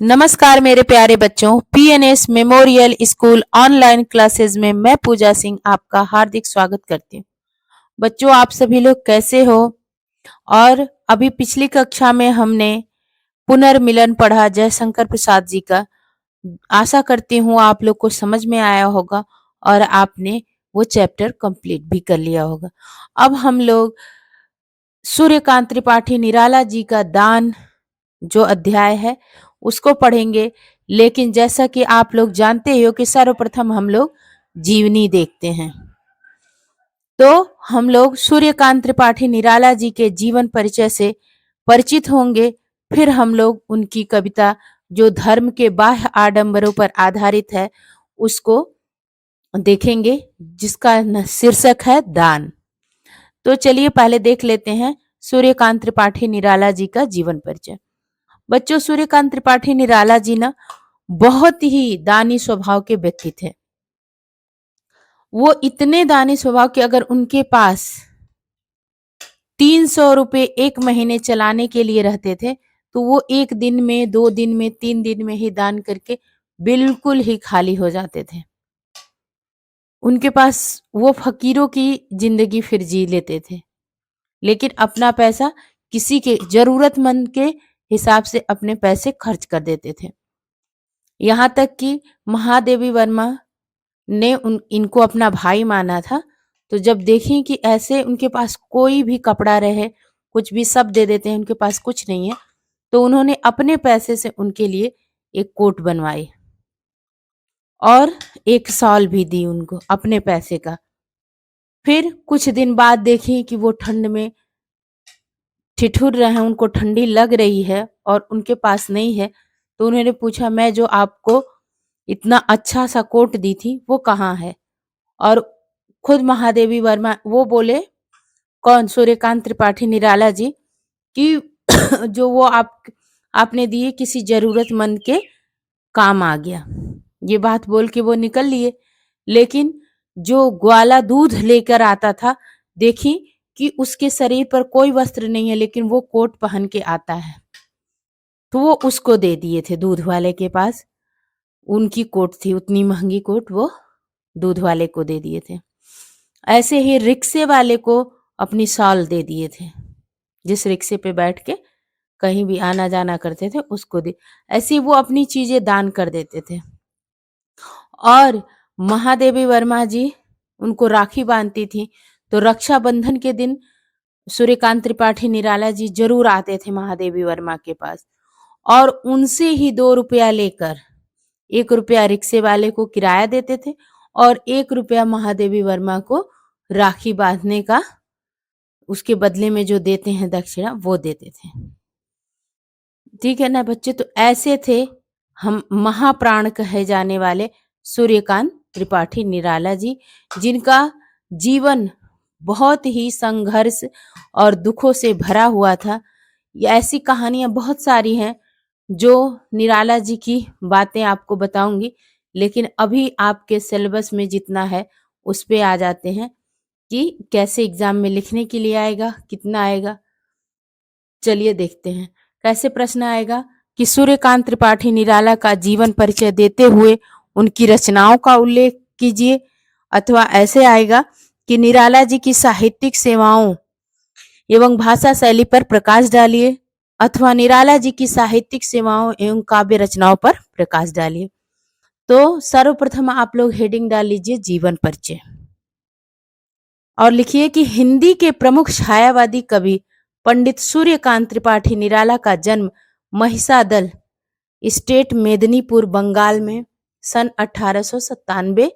नमस्कार मेरे प्यारे बच्चों, PNS memorial school online classes में मैं पूजा सिंह आपका हार्दिक स्वागत करती हूँ। बच्चों, आप सभी लोग कैसे हो? और अभी पिछली कक्षा में हमने पुनर्मिलन पढ़ा जयशंकर प्रसाद जी का। आशा करती हूँ आप लोग को समझ में आया होगा और आपने वो चैप्टर कंप्लीट भी कर लिया होगा। अब हम लोग सूर्यकांत त्रिपाठी निराला जी का दान जो अध्याय है उसको पढ़ेंगे। लेकिन जैसा कि आप लोग जानते ही हो कि सर्वप्रथम हम लोग जीवनी देखते हैं, तो हम लोग सूर्यकांत त्रिपाठी निराला जी के जीवन परिचय से परिचित होंगे। फिर हम लोग उनकी कविता जो धर्म के बाह्य आडंबरों पर आधारित है उसको देखेंगे, जिसका शीर्षक है दान। तो चलिए पहले देख लेते हैं सूर्यकांत त्रिपाठी निराला जी का जीवन परिचय। बच्चों, सूर्यकांत त्रिपाठी निराला जी ना बहुत ही दानी स्वभाव के व्यक्ति थे। वो इतने दानी स्वभाव के अगर उनके पास 300 रुपए एक महीने चलाने के लिए रहते थे तो वो एक दिन में, 2 दिन में, 3 दिन में ही दान करके बिल्कुल ही खाली हो जाते थे। उनके पास वो फकीरों की जिंदगी फिर जी लेते थे, लेकिन अपना पैसा किसी के जरूरतमंद के हिसाब से अपने पैसे खर्च कर देते थे। यहाँ तक कि महादेवी वर्मा ने इनको अपना भाई माना था। तो जब देखें कि ऐसे उनके पास कोई भी कपड़ा रहे, कुछ भी सब दे देते हैं, उनके पास कुछ नहीं है, तो उन्होंने अपने पैसे से उनके लिए एक कोट बनवाई और एक शॉल भी दी उनको अपने पैसे का। फिर कुछ दिन बाद देखें कि वो ठंड में ठिठुर रहे हैं, उनको ठंडी लग रही है और उनके पास नहीं है। तो उन्होंने पूछा, मैं जो आपको इतना अच्छा सा कोट दी थी वो कहाँ है? और खुद महादेवी वर्मा वो बोले, कौन? सूर्यकांत त्रिपाठी निराला जी, कि जो वो आपने दिए किसी जरूरतमंद के काम आ गया। ये बात बोल के वो निकल लिए। लेकिन जो ग्वाला दूध लेकर आता था, देखी कि उसके शरीर पर कोई वस्त्र नहीं है लेकिन वो कोट पहन के आता है, तो वो उसको दे दिए थे दूध वाले के पास। उनकी कोट थी, उतनी महंगी कोट, वो दूध वाले को दे दिए थे। ऐसे ही रिक्शे वाले को अपनी शॉल दे दिए थे, जिस रिक्शे पे बैठ के कहीं भी आना जाना करते थे उसको दे। ऐसे वो अपनी चीजें दान कर देते थे। और महादेवी वर्मा जी उनको राखी बांधती थी, तो रक्षाबंधन के दिन सूर्यकांत त्रिपाठी निराला जी जरूर आते थे महादेवी वर्मा के पास और उनसे ही 2 रुपया लेकर 1 रुपया रिक्शे वाले को किराया देते थे और 1 रुपया महादेवी वर्मा को राखी बांधने का उसके बदले में जो देते हैं दक्षिणा, वो देते थे। ठीक है ना बच्चे? तो ऐसे थे हम महाप्राण कहे जाने वाले सूर्यकांत त्रिपाठी निराला जी, जिनका जीवन बहुत ही संघर्ष और दुखों से भरा हुआ था। ये ऐसी कहानियां बहुत सारी हैं जो निराला जी की बातें आपको बताऊंगी, लेकिन अभी आपके सिलेबस में जितना है उस पे आ जाते हैं कि कैसे एग्जाम में लिखने के लिए आएगा, कितना आएगा। चलिए देखते हैं कैसे प्रश्न आएगा कि सूर्यकांत त्रिपाठी निराला का जीवन परिचय देते हुए उनकी रचनाओं का उल्लेख कीजिए, अथवा ऐसे आएगा कि निराला जी की साहित्यिक सेवाओं एवं भाषा शैली पर प्रकाश डालिए, अथवा निराला जी की साहित्यिक सेवाओं एवं काव्य रचनाओं पर प्रकाश डालिए। तो सर्वप्रथम आप लोग हेडिंग डाल लीजिए जीवन परिचय और लिखिए कि हिंदी के प्रमुख छायावादी कवि पंडित सूर्यकांत त्रिपाठी निराला का जन्म महिसादल स्टेट मेदिनीपुर बंगाल में सन 1897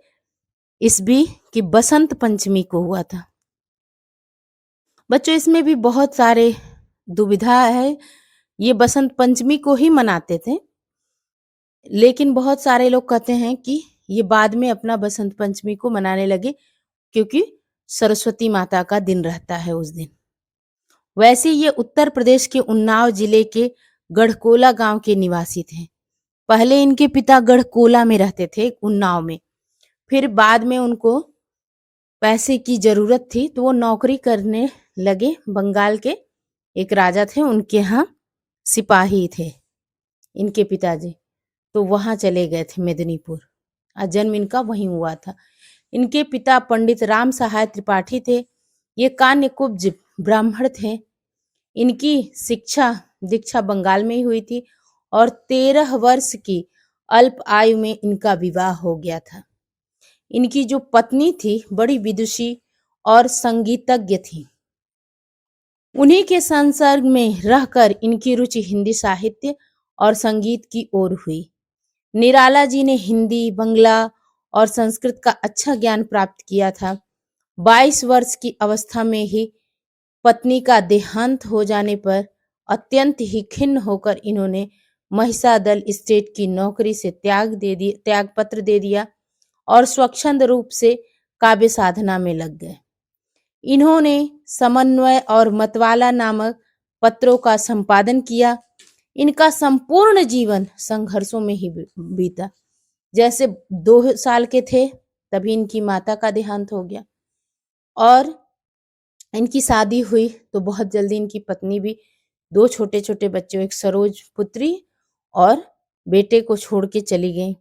ईस्वी की बसंत पंचमी को हुआ था। बच्चों, इसमें भी बहुत सारे दुविधा है। ये बसंत पंचमी को ही मनाते थे, लेकिन बहुत सारे लोग कहते हैं कि ये बाद में अपना बसंत पंचमी को मनाने लगे क्योंकि सरस्वती माता का दिन रहता है उस दिन। वैसे ये उत्तर प्रदेश के उन्नाव जिले के गढ़कोला गांव के निवासी थे। पहले इनके पिता गढ़कोला में रहते थे, उन्नाव में। फिर बाद में उनको पैसे की जरूरत थी तो वो नौकरी करने लगे। बंगाल के एक राजा थे, उनके यहाँ सिपाही थे, इनके पिताजी, तो वहां चले गए थे मेदिनीपुर। जन्म इनका वहीं हुआ था। इनके पिता पंडित राम सहाय त्रिपाठी थे। ये कान्यकुब्ज ब्राह्मण थे। इनकी शिक्षा दीक्षा बंगाल में ही हुई थी और 13 वर्ष की अल्प आयु में इनका विवाह हो गया था। इनकी जो पत्नी थी बड़ी विदुषी और संगीतज्ञ थी। उन्हीं के संसर्ग में रहकर इनकी रुचि हिंदी साहित्य और संगीत की ओर हुई। निराला जी ने हिंदी, बंगला और संस्कृत का अच्छा ज्ञान प्राप्त किया था। 22 वर्ष की अवस्था में ही पत्नी का देहांत हो जाने पर अत्यंत ही खिन्न होकर इन्होंने महिषादल स्टेट की नौकरी से त्याग पत्र दे दिया और स्वच्छंद रूप से काव्य साधना में लग गए। इन्होंने समन्वय और मतवाला नामक पत्रों का संपादन किया। इनका संपूर्ण जीवन संघर्षों में ही बीता। जैसे 2 साल के थे तभी इनकी माता का देहांत हो गया और इनकी शादी हुई तो बहुत जल्दी इनकी पत्नी भी 2 छोटे छोटे बच्चों, एक सरोज पुत्री और बेटे को छोड़ के चली गई।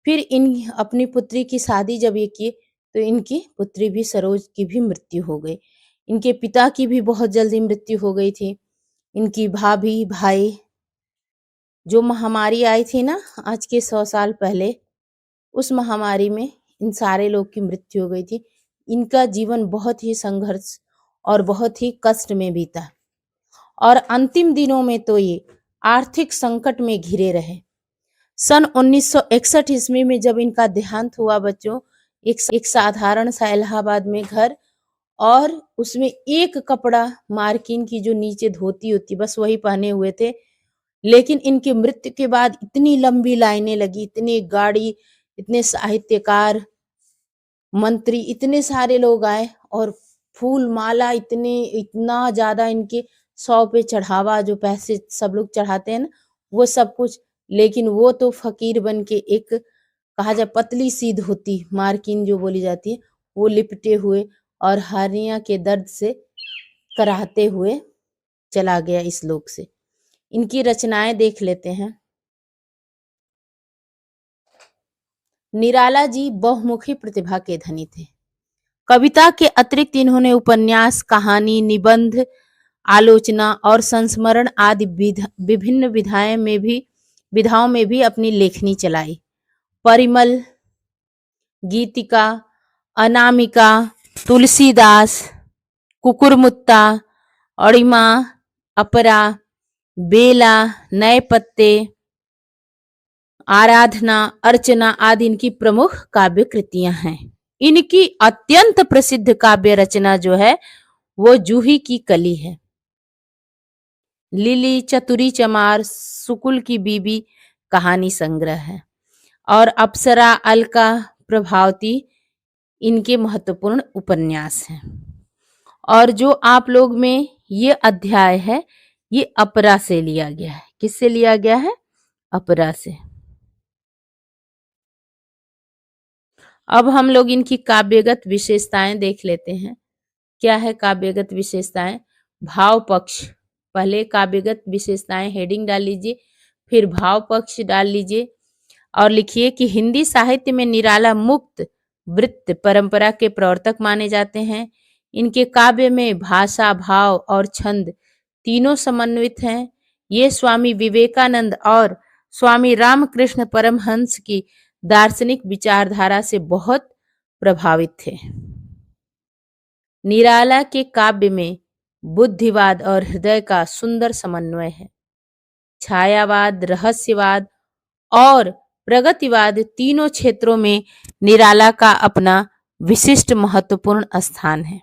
फिर इन अपनी पुत्री की शादी जब ये की तो इनकी पुत्री भी सरोज की भी मृत्यु हो गई। इनके पिता की भी बहुत जल्दी मृत्यु हो गई थी। इनकी भाभी भाई, जो महामारी आई थी ना आज के 100 साल पहले, उस महामारी में इन सारे लोग की मृत्यु हो गई थी। इनका जीवन बहुत ही संघर्ष और बहुत ही कष्ट में बीता और अंतिम दिनों में तो ये आर्थिक संकट में घिरे रहे। सन 1961 ईस्वी में जब इनका देहांत हुआ बच्चों, एक साधारण सा इलाहाबाद में घर और उसमें एक कपड़ा मार्किन की जो नीचे धोती होती बस वही पहने हुए थे। लेकिन इनकी मृत्यु के बाद इतनी लंबी लाइनें लगी, इतनी गाड़ी, इतने साहित्यकार, मंत्री, इतने सारे लोग आए और फूल माला इतना ज्यादा इनके 100 पे चढ़ावा, जो पैसे सब लोग चढ़ाते हैं ना वो सब कुछ। लेकिन वो तो फकीर बन के एक कहा जाए पतली सी धोती मार्किन जो बोली जाती है वो लिपटे हुए और हर्निया के दर्द से कराहते हुए चला गया इस लोक से। इनकी रचनाएं देख लेते हैं। निराला जी बहुमुखी प्रतिभा के धनी थे। कविता के अतिरिक्त इन्होंने उपन्यास, कहानी, निबंध, आलोचना और संस्मरण आदि विभिन्न विधाओं में भी अपनी लेखनी चलाई। परिमल, गीतिका, अनामिका, तुलसीदास, कुकुरमुत्ता, अड़िमा, अपरा, बेला, नए पत्ते, आराधना, अर्चना आदि इनकी प्रमुख काव्य कृतियां हैं। इनकी अत्यंत प्रसिद्ध काव्य रचना जो है वो जूही की कली है। लिली, चतुरी चमार, सुकुल की बीबी कहानी संग्रह है और अप्सरा, अलका, प्रभावती इनके महत्वपूर्ण उपन्यास हैं। और जो आप लोग में ये अध्याय है ये अपरा से लिया गया है। किससे लिया गया है? अपरा से। अब हम लोग इनकी काव्यगत विशेषताएं देख लेते हैं। क्या है काव्यगत विशेषताएं? भाव पक्ष। पहले काव्यगत विशेषताएं हेडिंग डाल लीजिए, फिर भाव पक्ष डाल लीजिए और लिखिए कि हिंदी साहित्य में निराला मुक्त वृत्त परंपरा के प्रवर्तक माने जाते हैं। इनके काव्य में भाषा, भाव और छंद तीनों समन्वित हैं। ये स्वामी विवेकानंद और स्वामी रामकृष्ण परमहंस की दार्शनिक विचारधारा से बहुत प्रभावित थे। निराला के काव्य में बुद्धिवाद और हृदय का सुंदर समन्वय है। छायावाद, रहस्यवाद और प्रगतिवाद तीनों क्षेत्रों में निराला का अपना विशिष्ट महत्वपूर्ण स्थान है।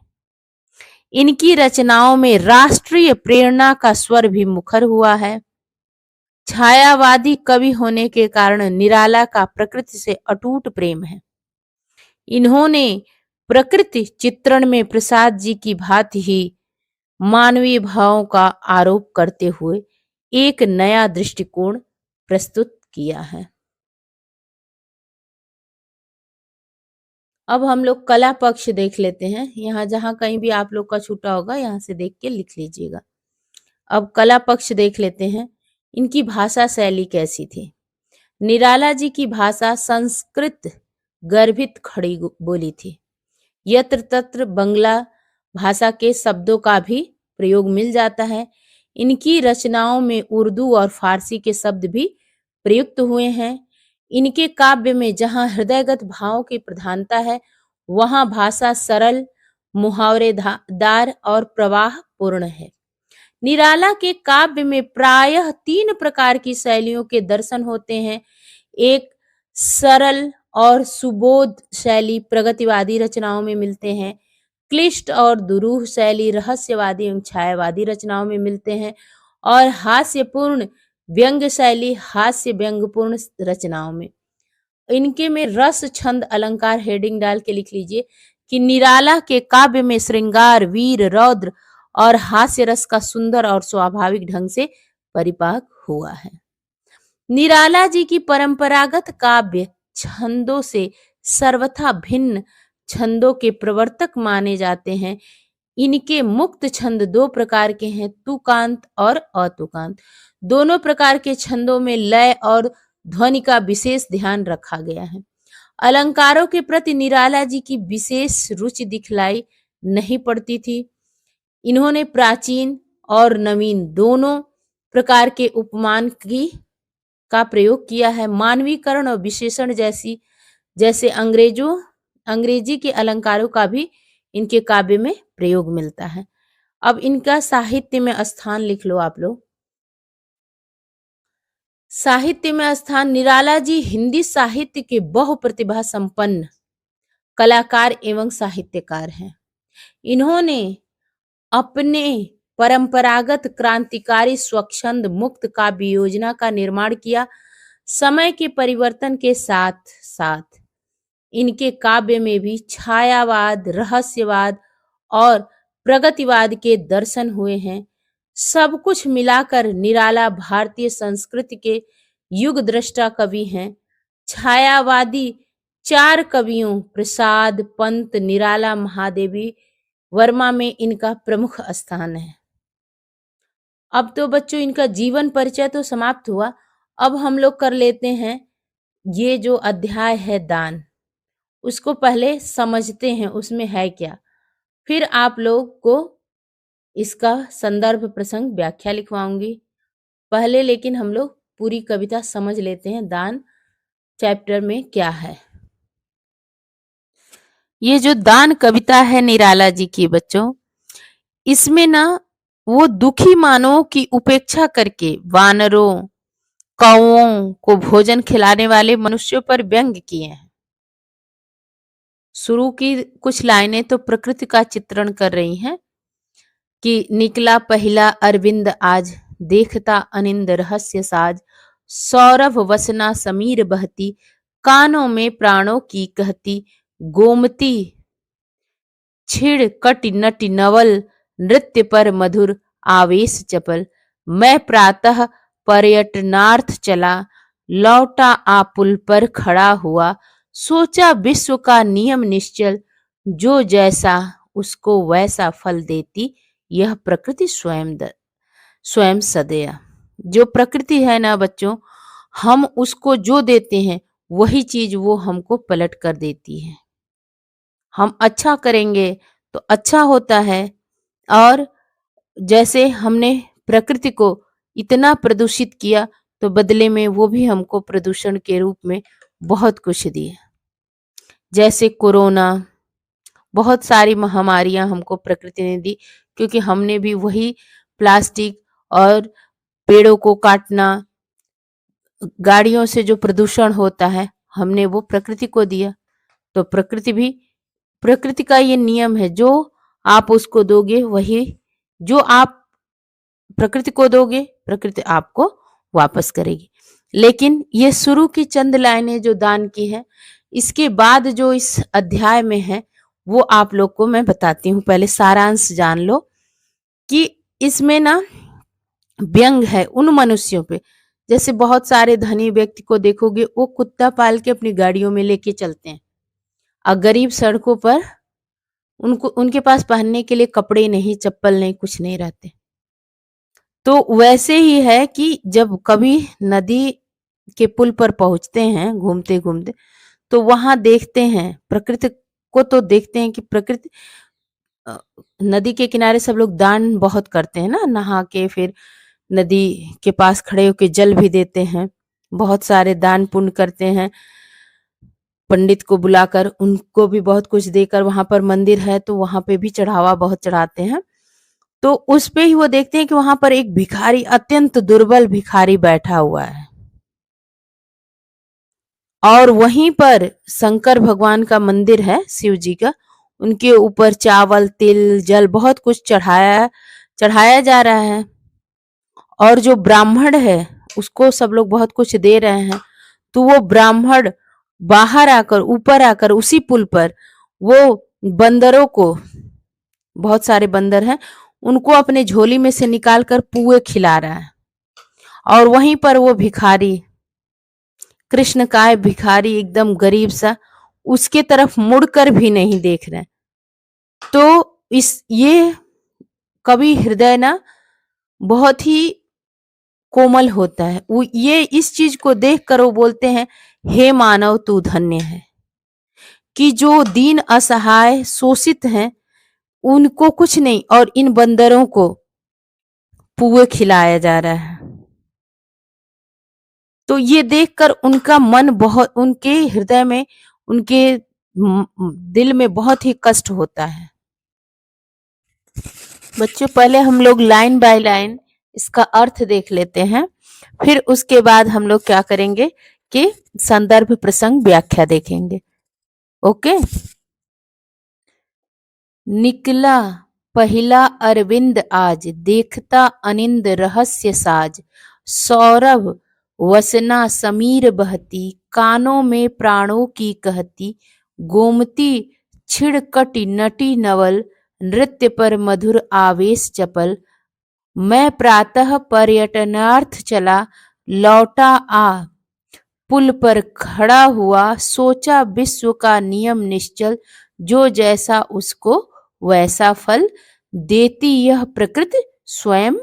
इनकी रचनाओं में राष्ट्रीय प्रेरणा का स्वर भी मुखर हुआ है। छायावादी कवि होने के कारण निराला का प्रकृति से अटूट प्रेम है। इन्होंने प्रकृति चित्रण में प्रसाद जी की भांति ही मानवीय भावों का आरोप करते हुए एक नया दृष्टिकोण प्रस्तुत किया है। अब हम लोग कला पक्ष देख लेते हैं। यहाँ जहां कहीं भी आप लोग का छूटा होगा यहाँ से देख के लिख लीजिएगा। अब कला पक्ष देख लेते हैं। इनकी भाषा शैली कैसी थी? निराला जी की भाषा संस्कृत गर्भित खड़ी बोली थी। यत्र तत्र बंगला भाषा के शब्दों का भी प्रयोग मिल जाता है। इनकी रचनाओं में उर्दू और फारसी के शब्द भी प्रयुक्त हुए हैं। इनके काव्य में जहाँ हृदयगत भावों की प्रधानता है, वहाँ भाषा सरल, मुहावरेदार और प्रवाह पूर्ण है। निराला के काव्य में प्रायः 3 प्रकार की शैलियों के दर्शन होते हैं। एक सरल और सुबोध शैली प्रगतिवादी रचनाओं में मिलते हैं। क्लिष्ट और दुरूह शैली रहस्यवादी एवं छायावादी रचनाओं में मिलते हैं। और हास्यपूर्ण व्यंग्य शैली हास्य व्यंग्यपूर्ण रचनाओं में। इनके में रस छंद अलंकार हेडिंग डाल के लिख लीजिए कि निराला के काव्य में श्रृंगार, वीर, रौद्र और हास्य रस का सुंदर और स्वाभाविक ढंग से परिपाक हुआ है। निराला जी की परंपरागत काव्य छंदों से सर्वथा भिन्न छंदों के प्रवर्तक माने जाते हैं। इनके मुक्त छंद 2 प्रकार के हैं, तुकांत और अतुकांत। दोनों प्रकार के छंदों में लय और ध्वनि का विशेष ध्यान रखा गया है। अलंकारों के प्रति निराला जी की विशेष रुचि दिखलाई नहीं पड़ती थी। इन्होंने प्राचीन और नवीन दोनों प्रकार के उपमान का प्रयोग किया है। मानवीकरण और विशेषण जैसे अंग्रेजी के अलंकारों का भी इनके काव्य में प्रयोग मिलता है। अब इनका साहित्य में स्थान लिख लो आप लोग। साहित्य में स्थान, निराला जी हिंदी साहित्य के बहुप्रतिभा संपन्न कलाकार एवं साहित्यकार हैं। इन्होंने अपने परंपरागत क्रांतिकारी स्वच्छंद मुक्त काव्य योजना का निर्माण किया। समय के परिवर्तन के साथ साथ इनके काव्य में भी छायावाद, रहस्यवाद और प्रगतिवाद के दर्शन हुए हैं। सब कुछ मिलाकर निराला भारतीय संस्कृति के युग दृष्टा कवि हैं। छायावादी 4 कवियों प्रसाद, पंत, निराला, महादेवी वर्मा में इनका प्रमुख स्थान है। अब तो बच्चों इनका जीवन परिचय तो समाप्त हुआ। अब हम लोग कर लेते हैं ये जो अध्याय है दान, उसको पहले समझते हैं उसमें है क्या, फिर आप लोग को इसका संदर्भ प्रसंग व्याख्या लिखवाऊंगी। पहले लेकिन हम लोग पूरी कविता समझ लेते हैं दान चैप्टर में क्या है। ये जो दान कविता है निराला जी की बच्चों, इसमें ना वो दुखी मानवों की उपेक्षा करके वानरों, कौओं को भोजन खिलाने वाले मनुष्यों पर व्यंग किए हैं। शुरू की कुछ लाइनें तो प्रकृति का चित्रण कर रही हैं कि निकला पहला अरविंद आज, देखता अनिंद रहस्य साज, सौरभ वसना समीर बहती, कानों में प्राणों की कहती, गोमती छिड़ कटि नटि नवल, नृत्य पर मधुर आवेश चपल, मैं प्रातः पर्यटनार्थ चला, लौटा आ पुल पर खड़ा हुआ, सोचा विश्व का नियम निश्चल, जो जैसा उसको वैसा फल देती, यह प्रकृति स्वयं सदैव। जो प्रकृति है ना बच्चों, हम उसको जो देते हैं वही चीज वो हमको पलट कर देती है। हम अच्छा करेंगे तो अच्छा होता है, और जैसे हमने प्रकृति को इतना प्रदूषित किया तो बदले में वो भी हमको प्रदूषण के रूप में बहुत कुछ दिए। जैसे कोरोना, बहुत सारी महामारियां हमको प्रकृति ने दी, क्योंकि हमने भी वही प्लास्टिक और पेड़ों को काटना, गाड़ियों से जो प्रदूषण होता है हमने वो प्रकृति को दिया। तो प्रकृति का ये नियम है, जो आप उसको दोगे वही, जो आप प्रकृति को दोगे प्रकृति आपको वापस करेगी। लेकिन ये शुरू की चंद लाइनें जो दान की है, इसके बाद जो इस अध्याय में है वो आप लोग को मैं बताती हूँ। पहले सारांश जान लो कि इसमें ना व्यंग है उन मनुष्यों पे, जैसे बहुत सारे धनी व्यक्ति को देखोगे वो कुत्ता पाल के अपनी गाड़ियों में लेके चलते हैं, और गरीब सड़कों पर उनके पास पहनने के लिए कपड़े नहीं, चप्पल नहीं, कुछ नहीं रहते। तो वैसे ही है कि जब कभी नदी के पुल पर पहुंचते हैं घूमते घूमते, तो वहां देखते हैं प्रकृति को, तो देखते हैं कि प्रकृति अ, नदी के किनारे सब लोग दान बहुत करते हैं ना, नहा के फिर नदी के पास खड़े होके जल भी देते हैं, बहुत सारे दान पुण्य करते हैं, पंडित को बुलाकर उनको भी बहुत कुछ देकर, वहां पर मंदिर है तो वहां पे भी चढ़ावा बहुत चढ़ाते हैं। तो उस पे ही वो देखते हैं कि वहां पर एक भिखारी, अत्यंत दुर्बल भिखारी बैठा हुआ है, और वहीं पर शंकर भगवान का मंदिर है, शिव जी का, उनके ऊपर चावल तिल जल बहुत कुछ चढ़ाया चढ़ाया जा रहा है, और जो ब्राह्मण है उसको सब लोग बहुत कुछ दे रहे हैं। तो वो ब्राह्मण बाहर आकर, ऊपर आकर उसी पुल पर वो बंदरों को, बहुत सारे बंदर हैं, उनको अपने झोली में से निकाल कर पुए खिला रहा है, और वहीं पर वो भिखारी, कृष्ण काय भिखारी एकदम गरीब सा, उसके तरफ मुड़कर भी नहीं देख रहे। तो इस ये कवि हृदय ना बहुत ही कोमल होता है, वो ये इस चीज को देखकर वो बोलते हैं, हे मानव तू धन्य है, कि जो दीन असहाय शोषित हैं उनको कुछ नहीं, और इन बंदरों को पुए खिलाया जा रहा है। तो ये देखकर उनका मन बहुत, उनके हृदय में, उनके दिल में बहुत ही कष्ट होता है। बच्चों पहले हम लोग लाइन बाय लाइन इसका अर्थ देख लेते हैं, फिर उसके बाद हम लोग क्या करेंगे कि संदर्भ प्रसंग व्याख्या देखेंगे। ओके। निकला पहिला अरविंद आज, देखता अनिंद रहस्य साज, सौरभ वसना समीर बहती, कानों में प्राणों की कहती, गोमती छिड़कटी नटी नवल, नृत्य पर मधुर आवेश चपल, मैं प्रातः पर्यटनार्थ चला, लौटा आ पुल पर खड़ा हुआ, सोचा विश्व का नियम निश्चल, जो जैसा उसको वैसा फल, देती यह प्रकृति स्वयं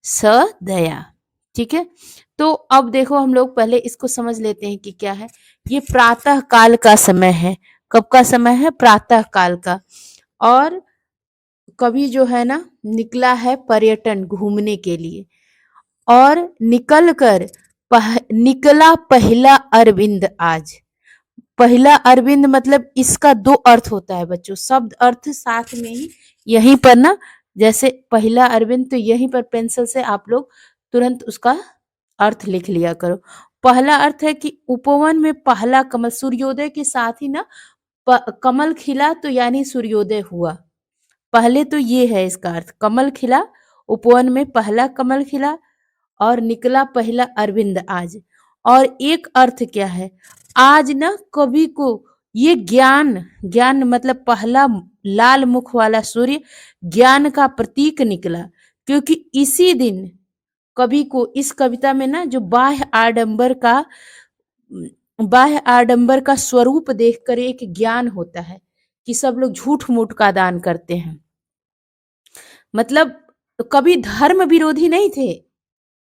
सदया। ठीक है, तो अब देखो हम लोग पहले इसको समझ लेते हैं कि क्या है। ये प्रातः काल का समय है। कब का समय है? प्रातः काल का। और कवि जो है ना निकला है पर्यटन घूमने के लिए, और निकल कर निकला पहला अरविंद आज। पहला अरविंद मतलब इसका दो अर्थ होता है बच्चों, शब्द अर्थ साथ में ही यहीं पर ना, जैसे पहला अरविंद, तो यहीं पर पेंसिल से आप लोग तुरंत उसका अर्थ लिख लिया करो। पहला अर्थ है कि उपवन में पहला कमल, सूर्योदय के साथ ही ना कमल खिला, तो यानी सूर्योदय हुआ। पहले तो ये है इसका अर्थ, कमल खिला, उपवन में पहला कमल खिला, और निकला पहला अरविंद आज। और एक अर्थ क्या है, आज ना कवि को ये ज्ञान, ज्ञान मतलब पहला लाल मुख वाला सूर्य ज्ञान का प्रतीक निकला, क्योंकि इसी दिन कवि को इस कविता में ना जो बाह्य आडंबर का स्वरूप देखकर एक ज्ञान होता है कि सब लोग झूठ मूठ का दान करते हैं। मतलब कवि धर्म विरोधी नहीं थे,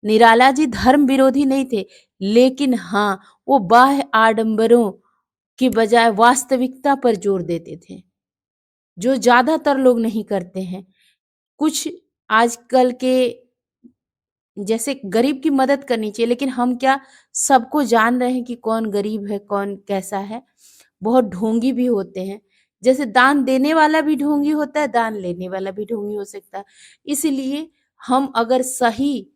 निराला जी धर्म विरोधी नहीं थे, लेकिन हाँ वो बाह्य आडंबरों की बजाय वास्तविकता पर जोर देते थे, जो ज्यादातर लोग नहीं करते हैं। कुछ आजकल के जैसे गरीब की मदद करनी चाहिए, लेकिन हम क्या सबको जान रहे हैं कि कौन गरीब है कौन कैसा है। बहुत ढोंगी भी होते हैं, जैसे दान देने वाला भी ढोंगी होता है, दान लेने वाला भी ढोंगी हो सकता है। इसलिए हम अगर सही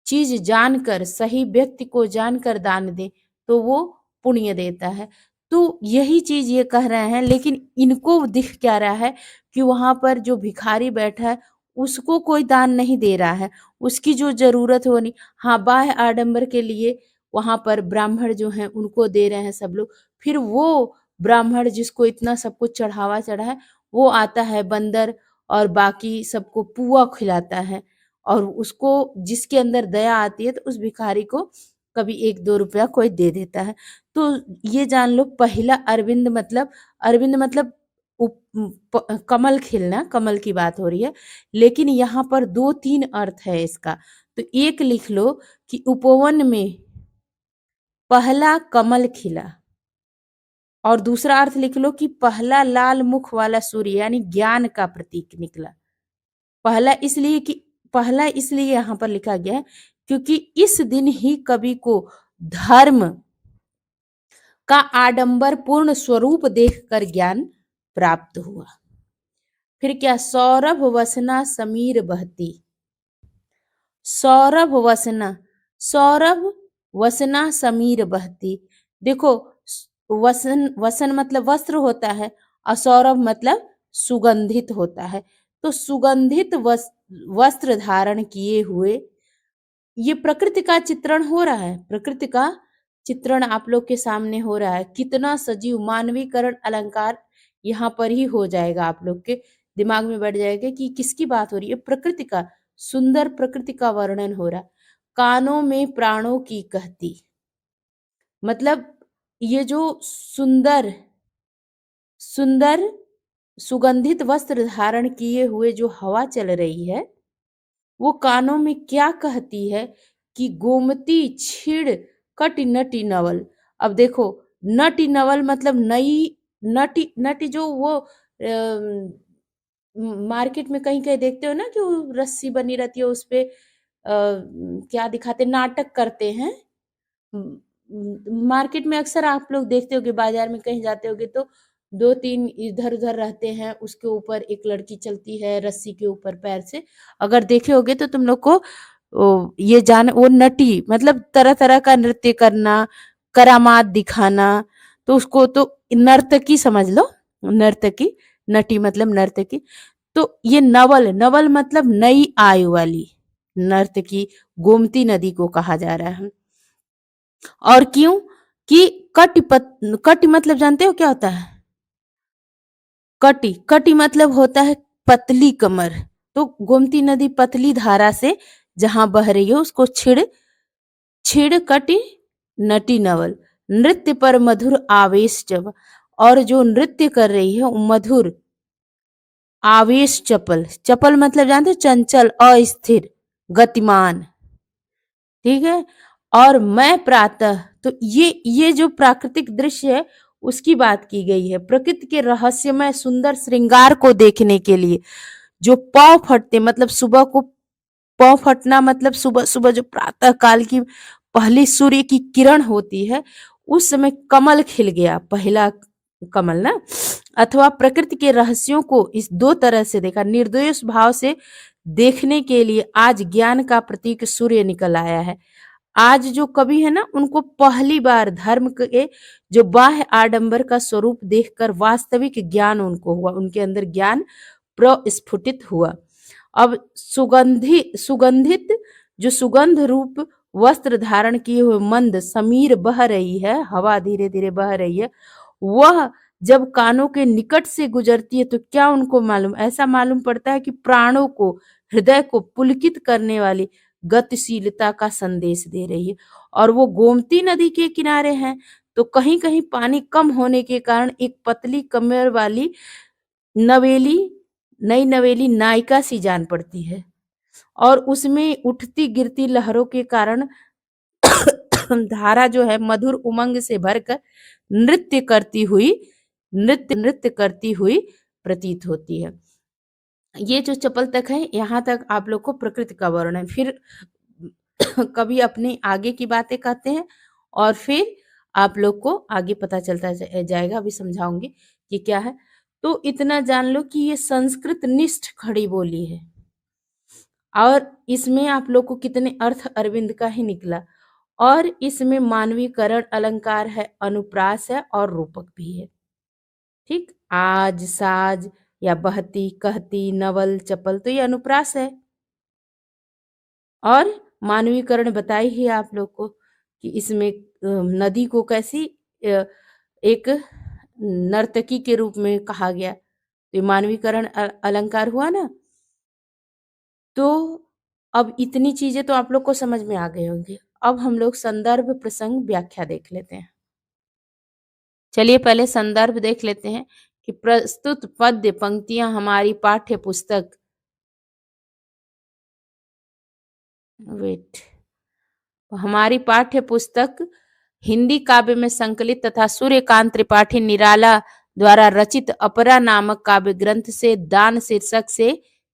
चीज जानकर, सही व्यक्ति को जानकर दान दें तो वो पुण्य देता है। तो यही चीज ये कह रहे हैं, लेकिन इनको दिख क्या रहा है कि वहां पर जो भिखारी बैठा है उसको कोई दान नहीं दे रहा है, उसकी जो जरूरत हो नहीं। हाँ, बाह्य आडंबर के लिए वहां पर ब्राह्मण जो हैं उनको दे रहे हैं सब लोग, फिर वो ब्राह्मण जिसको इतना सब कुछ चढ़ावा चढ़ा है, वो आता है बंदर और बाकी सबको पुआ खिलाता है, और उसको जिसके अंदर दया आती है तो उस भिखारी को कभी 1-2 रुपया कोई दे देता है। तो ये जान लो पहला अरविंद मतलब, अरविंद मतलब कमल खिलना, कमल की बात हो रही है, लेकिन यहाँ पर 2-3 अर्थ है इसका। तो एक लिख लो कि उपवन में पहला कमल खिला, और दूसरा अर्थ लिख लो कि पहला लाल मुख वाला सूर्य यानी ज्ञान का प्रतीक निकला। पहला इसलिए यहां पर लिखा गया है क्योंकि इस दिन ही कवि को धर्म का आडंबर पूर्ण स्वरूप देखकर ज्ञान प्राप्त हुआ। फिर क्या, सौरभ वसना समीर बहती, सौरभ वसना, सौरभ वसना समीर बहती। देखो, वसन वसन मतलब वस्त्र होता है और सौरभ मतलब सुगंधित होता है। तो सुगंधित वस्त्र धारण किए हुए, ये प्रकृति का चित्रण हो रहा है, प्रकृति का चित्रण आप लोग के सामने हो रहा है। कितना सजीव मानवीकरण अलंकार यहाँ पर ही हो जाएगा, आप लोग के दिमाग में बैठ जाएगा कि किसकी बात हो रही है। प्रकृति का, सुंदर प्रकृति का वर्णन हो रहा। कानों में प्राणों की कहती, मतलब ये जो सुंदर सुंदर सुगंधित वस्त्र धारण किए हुए जो हवा चल रही है, वो कानों में क्या कहती है कि गोमती छिड़ कटि नटी नवल। अब देखो, नटी नवल मतलब नई, नटी नटी जो वो मार्केट में कहीं कहीं देखते हो ना कि वो रस्सी बनी रहती है, उस पे क्या दिखाते, नाटक करते हैं। मार्केट में अक्सर आप लोग देखते होगे, बाजार में कहीं जाते होगे तो दो तीन इधर उधर रहते हैं, उसके ऊपर एक लड़की चलती है रस्सी के ऊपर पैर से। अगर देखे होगे तो तुम लोग को ये जान, वो नटी मतलब तरह तरह का नृत्य करना, करामात दिखाना, तो उसको तो नर्तकी समझ लो, नर्तकी, नटी मतलब नर्तकी। तो ये नवल, नवल मतलब नई आयु वाली नर्तकी, गोमती नदी को कहा जा रहा है। और क्यों कि कटि मतलब जानते हो क्या होता है? कटि, कटि मतलब होता है पतली कमर। तो गोमती नदी पतली धारा से जहां बह रही है उसको छिड़ छिड़ कटि नटी नवल, नृत्य पर मधुर आवेश जब, और जो नृत्य कर रही है वो मधुर आवेश चपल, चपल मतलब जानते हो चंचल, अस्थिर, गतिमान, ठीक है। और मैं प्रातः, तो ये जो प्राकृतिक दृश्य है उसकी बात की गई है। प्रकृति के रहस्यमय सुंदर श्रृंगार को देखने के लिए जो पौ फटते, मतलब सुबह को पौ फटना मतलब सुबह सुबह जो प्रातः काल की पहली सूर्य की किरण होती है, उस समय कमल खिल गया, पहला कमल ना। अथवा प्रकृति के रहस्यों को इस दो तरह से देखा, निर्दोष भाव से देखने के लिए आज ज्ञान का प्रतीक सूर्य निकल आया है। आज जो कवि है ना, उनको पहली बार धर्म के जो बाह्य आडंबर का स्वरूप देखकर वास्तविक ज्ञान उनको हुआ, उनके अंदर ज्ञान प्रस्फुटित हुआ। अब सुगंधित जो सुगंध रूप वस्त्र धारण किए हुए मंद समीर बह रही है, हवा धीरे धीरे बह रही है, वह जब कानों के निकट से गुजरती है तो क्या उनको मालूम, ऐसा मालूम पड़ता है कि प्राणों को, हृदय को पुलकित करने वाली गतिशीलता का संदेश दे रही है। और वो गोमती नदी के किनारे हैं, तो कहीं कहीं पानी कम होने के कारण एक पतली कमर वाली नवेली, नई नवेली नायिका सी जान पड़ती है, और उसमें उठती गिरती लहरों के कारण धारा जो है मधुर उमंग से भरकर नृत्य करती हुई प्रतीत होती है। ये जो चपल तक है, यहाँ तक आप लोग को प्रकृति का वर्णन। फिर कभी अपने आगे की बातें कहते हैं और फिर आप लोग को आगे पता चलता जाएगा, अभी समझाऊंगी कि क्या है। तो इतना जान लो कि ये संस्कृत निष्ठ खड़ी बोली है, और इसमें आप लोग को कितने अर्थ अरविंद का ही निकला। और इसमें मानवीकरण अलंकार है, अनुप्रास है और रूपक भी है। ठीक, आज साज या बहती, कहती, नवल, चपल, तो ये अनुप्रास है। और मानवीकरण बताई ही आप लोग को कि इसमें नदी को कैसी एक नर्तकी के रूप में कहा गया, तो मानवीकरण अलंकार हुआ ना। तो अब इतनी चीजें तो आप लोग को समझ में आ गए होंगे। अब हम लोग संदर्भ प्रसंग व्याख्या देख लेते हैं। चलिए पहले संदर्भ देख लेते हैं कि प्रस्तुत पद्य पंक्तियां हमारी पाठ्य पुस्तक वेट, हमारी पाठ्य पुस्तक हिंदी काव्य में संकलित तथा सूर्यकांत त्रिपाठी निराला द्वारा रचित अपरा नामक काव्य ग्रंथ से दान शीर्षक से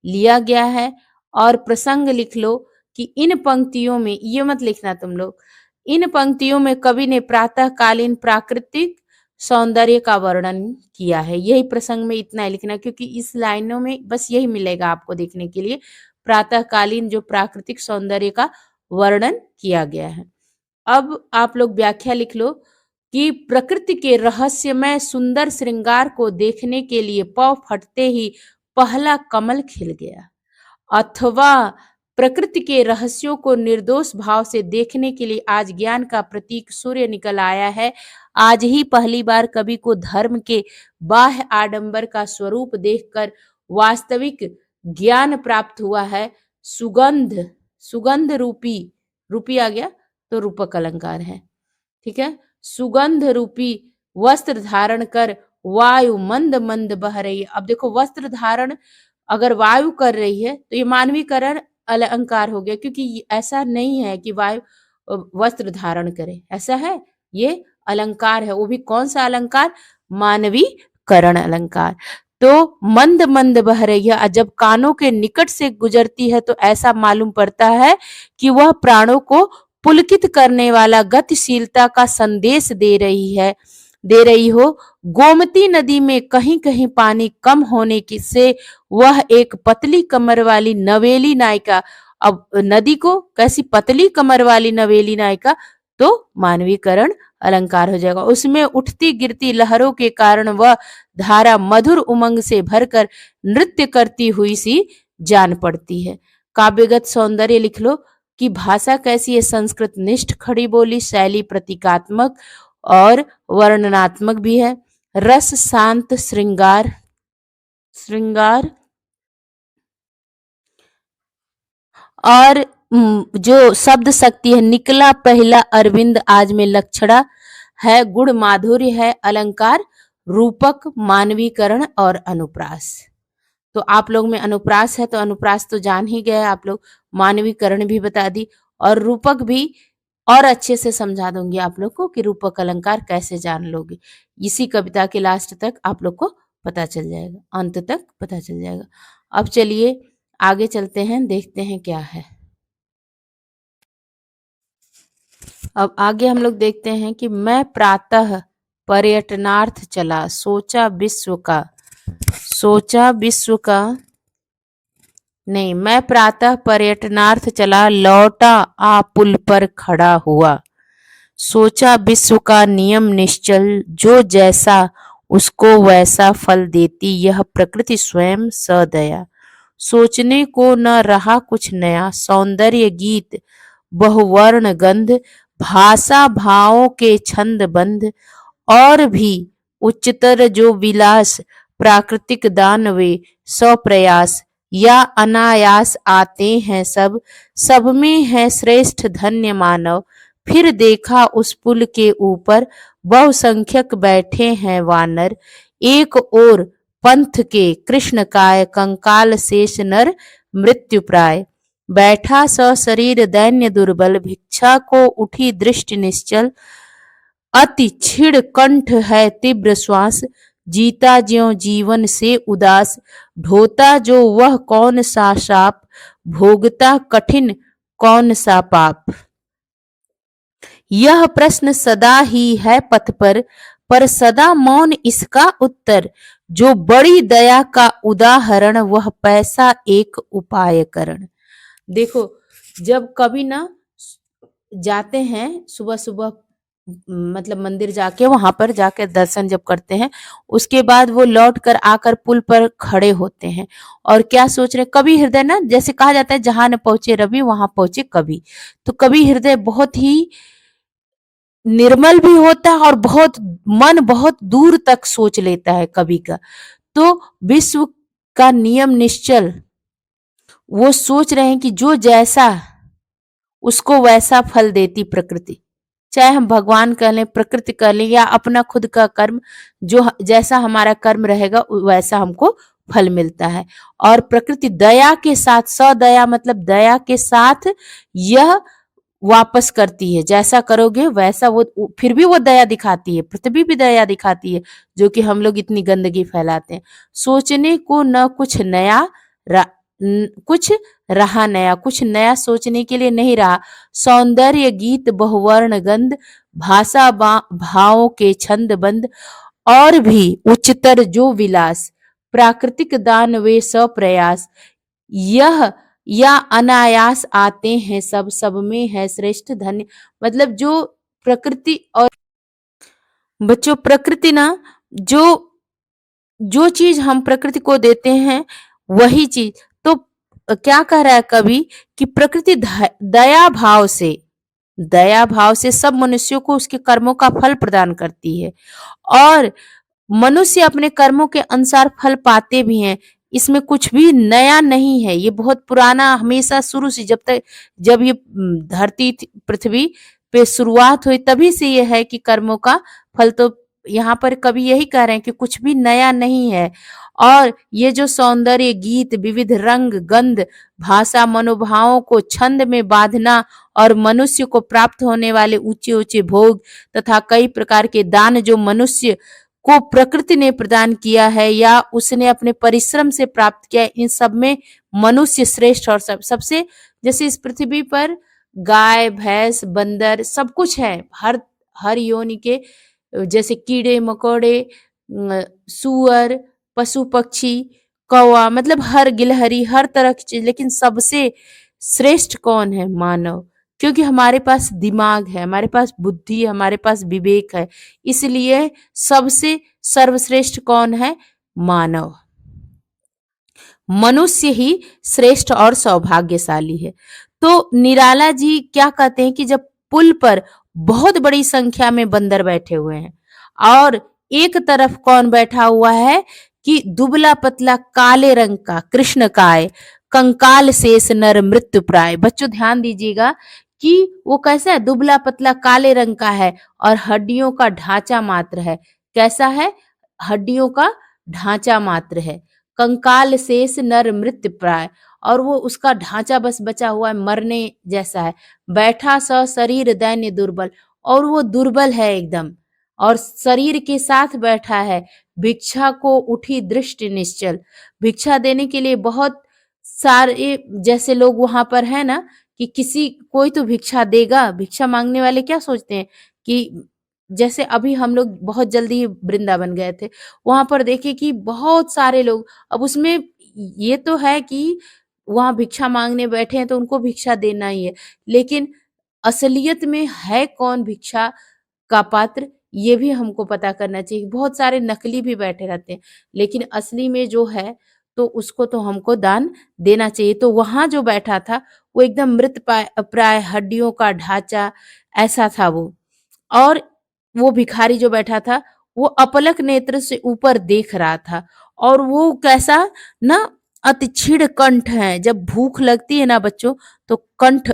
लिया गया है। और प्रसंग लिख लो कि इन पंक्तियों में, ये मत लिखना तुम लोग, इन पंक्तियों में कवि ने प्रातःकालीन प्राकृतिक सौंदर्य का वर्णन किया है। यही प्रसंग में इतना ही लिखना, क्योंकि इस लाइनों में बस यही मिलेगा आपको देखने के लिए, प्रातःकालीन जो प्राकृतिक सौंदर्य का वर्णन किया गया है। अब आप लोग व्याख्या लिख लो कि प्रकृति के रहस्यमय सुंदर श्रृंगार को देखने के लिए पौ फटते ही पहला कमल खिल गया, अथवा प्रकृति के रहस्यों को निर्दोष भाव से देखने के लिए आज ज्ञान का प्रतीक सूर्य निकल आया है। आज ही पहली बार कवि को धर्म के बाह्य आडंबर का स्वरूप देखकर वास्तविक ज्ञान प्राप्त हुआ है। सुगंध, सुगंध रूपी, रूपी आ गया तो रूपक अलंकार है, ठीक है। सुगंध रूपी वस्त्र धारण कर वायु मंद मंद बह रही है। अब देखो, वस्त्र धारण अगर वायु कर रही है तो ये मानवीकरण अलंकार हो गया, क्योंकि ऐसा नहीं है कि वायु वस्त्र धारण करे, ऐसा है, ये अलंकार है। वो भी कौन सा अलंकार? मानवीकरण अलंकार। तो मंद मंद बह रही है, जब कानों के निकट से गुजरती है तो ऐसा मालूम पड़ता है कि वह प्राणों को पुलकित करने वाला गतिशीलता का संदेश दे रही हो। गोमती नदी में कहीं कहीं पानी कम होने की से वह एक पतली कमर वाली नवेली नायिका, अब नदी को कैसी पतली कमर वाली नवेली नायिका, तो मानवीकरण अलंकार हो जाएगा। उसमें उठती गिरती लहरों के कारण वह धारा मधुर उमंग से भरकर नृत्य करती हुई सी जान पड़ती है। काव्यगत सौंदर्य लिख लो कि भाषा कैसी है? संस्कृत निष्ठ खड़ी बोली, शैली प्रतीकात्मक और वर्णनात्मक भी है। रस शांत श्रृंगार, श्रृंगार और जो शब्द शक्ति है, निकला पहला अरविंद आज में लक्षणा है, गुण माधुर्य है, अलंकार रूपक, मानवीकरण और अनुप्रास। तो आप लोग में अनुप्रास है तो अनुप्रास तो जान ही गए आप लोग, मानवीकरण भी बता दी और रूपक भी और अच्छे से समझा दूंगी आप लोग को कि रूपक अलंकार कैसे जान लोगे। इसी कविता के लास्ट तक आप लोग को पता चल जाएगा, अंत तक पता चल जाएगा। अब चलिए आगे चलते हैं, देखते हैं क्या है। अब आगे हम लोग देखते हैं कि मैं प्रातः पर्यटनार्थ चला, सोचा विश्व का नहीं, मैं प्रातः पर्यटनार्थ चला, लौटा आ पुल पर खड़ा हुआ, सोचा विश्व का नियम निश्चल, जो जैसा उसको वैसा फल देती यह प्रकृति स्वयं सदया, सोचने को न रहा कुछ नया, सौंदर्य गीत बहुवर्ण गंध, भाषा भावों के छंद बंध, और भी उच्चतर जो विलास, प्राकृतिक दान वे स्वप्रयास, या अनायास आते हैं सब में है श्रेष्ठ धन्य मानव, फिर देखा उस पुल के ऊपर बहुसंख्यक बैठे हैं वानर, एक ओर पंथ के कृष्णकाय कंकाल शेष नर मृत्यु प्राय, बैठा सशरीर दैन्य दुर्बल, भिक्षा को उठी दृष्टि निश्चल, अति छिड़ कंठ है तीव्र श्वास, जीता ज्यों जीवन से उदास, ढोता जो वह कौन सा शाप, भोगता कठिन कौन सा पाप, यह प्रश्न सदा ही है पथ पर सदा मौन इसका उत्तर, जो बड़ी दया का उदाहरण वह पैसा एक उपाय करण। देखो, जब कभी ना जाते हैं सुबह सुबह, मतलब मंदिर जाके वहां पर जाकर दर्शन जब करते हैं, उसके बाद वो लौट कर आकर पुल पर खड़े होते हैं और क्या सोच रहे, कवि हृदय ना, जैसे कहा जाता है जहां न पहुंचे रवि वहां पहुंचे कवि, तो कवि हृदय बहुत ही निर्मल भी होता है और मन बहुत दूर तक सोच लेता है कवि का। तो विश्व का नियम निश्चल, वो सोच रहे हैं कि जो जैसा उसको वैसा फल देती प्रकृति, चाहे हम भगवान कह लें, प्रकृति कह लें, या अपना खुद का कर्म, जो जैसा हमारा कर्म रहेगा वैसा हमको फल मिलता है। और प्रकृति दया के साथ, सदया मतलब दया के साथ यह वापस करती है। जैसा करोगे वैसा वो फिर भी वो दया दिखाती है, पृथ्वी भी दया दिखाती है, जो कि हम लोग इतनी गंदगी फैलाते हैं। सोचने को न कुछ नया कुछ रहा नया, कुछ नया सोचने के लिए नहीं रहा। सौंदर्य गीत बहुवर्ण गंध, भाषा भावों के छंद बंद, और भी उच्चतर जो विलास, प्राकृतिक दान वे सप्रयास, यह या अनायास आते हैं सब, सब में है श्रेष्ठ धन्य। मतलब जो प्रकृति और बच्चों, प्रकृति ना, जो जो चीज हम प्रकृति को देते हैं वही चीज, तो क्या कह रहा है कवि कि प्रकृति दया भाव से सब मनुष्यों को उसके कर्मों का फल प्रदान करती है, और मनुष्य अपने कर्मों के अनुसार फल पाते भी हैं। इसमें कुछ भी नया नहीं है, ये बहुत पुराना, हमेशा शुरू से जब ये धरती पृथ्वी पे शुरुआत हुई तभी से ये है कि कर्मों का फल। तो यहाँ पर कवि यही कह रहे हैं कि कुछ भी नया नहीं है। और ये जो सौंदर्य गीत, विविध रंग गंध, भाषा, मनोभावों को छंद में बांधना, और मनुष्य को प्राप्त होने वाले ऊंचे ऊंचे भोग तथा कई प्रकार के दान जो मनुष्य को प्रकृति ने प्रदान किया है या उसने अपने परिश्रम से प्राप्त किया, इन सब में मनुष्य श्रेष्ठ और सबसे, जैसे इस पृथ्वी पर गाय भैंस बंदर सब कुछ है, हर हर योनि के, जैसे कीड़े मकोड़े, सुअर, पशु पक्षी, कौवा, मतलब हर गिलहरी, हर तरह की चीज, लेकिन सबसे श्रेष्ठ कौन है? मानव। क्योंकि हमारे पास दिमाग है, हमारे पास बुद्धि है, हमारे पास विवेक है, इसलिए सबसे सर्वश्रेष्ठ कौन है? मानव। मनुष्य ही श्रेष्ठ और सौभाग्यशाली है। तो निराला जी क्या कहते हैं कि जब पुल पर बहुत बड़ी संख्या में बंदर बैठे हुए हैं और एक तरफ कौन बैठा हुआ है कि दुबला पतला काले रंग का कृष्ण काय, कंकाल शेष नर मृत्यु प्राय। बच्चों ध्यान दीजिएगा कि वो कैसा है, दुबला पतला काले रंग का है और हड्डियों का ढांचा मात्र है। कैसा है? हड्डियों का ढांचा मात्र है। कंकाल शेष नर मृत्यु प्राय, और वो उसका ढांचा बस बचा हुआ है, मरने जैसा है। बैठा स शरीर दैन्य दुर्बल, और वो दुर्बल है एकदम, और शरीर के साथ बैठा है। भिक्षा को उठी दृष्टि निश्चल, भिक्षा देने के लिए बहुत सारे जैसे लोग वहां पर है ना, कि किसी कोई तो भिक्षा देगा। भिक्षा मांगने वाले क्या सोचते हैं कि जैसे अभी हम लोग बहुत जल्दी ही वृंदावन गए थे, वहां पर देखे कि बहुत सारे लोग, अब उसमें ये तो है कि वहां भिक्षा मांगने बैठे हैं तो उनको भिक्षा देना ही है, लेकिन असलियत में है कौन भिक्षा का पात्र, ये भी हमको पता करना चाहिए। बहुत सारे नकली भी बैठे रहते हैं, लेकिन असली में जो है तो उसको तो हमको दान देना चाहिए। तो वहां जो बैठा था वो एकदम मृत प्राय, हड्डियों का ढांचा ऐसा था वो। और वो भिखारी जो बैठा था वो अपलक नेत्र से ऊपर देख रहा था, और वो कैसा ना, अति क्षीण कंठ है। जब भूख लगती है ना बच्चों, तो कंठ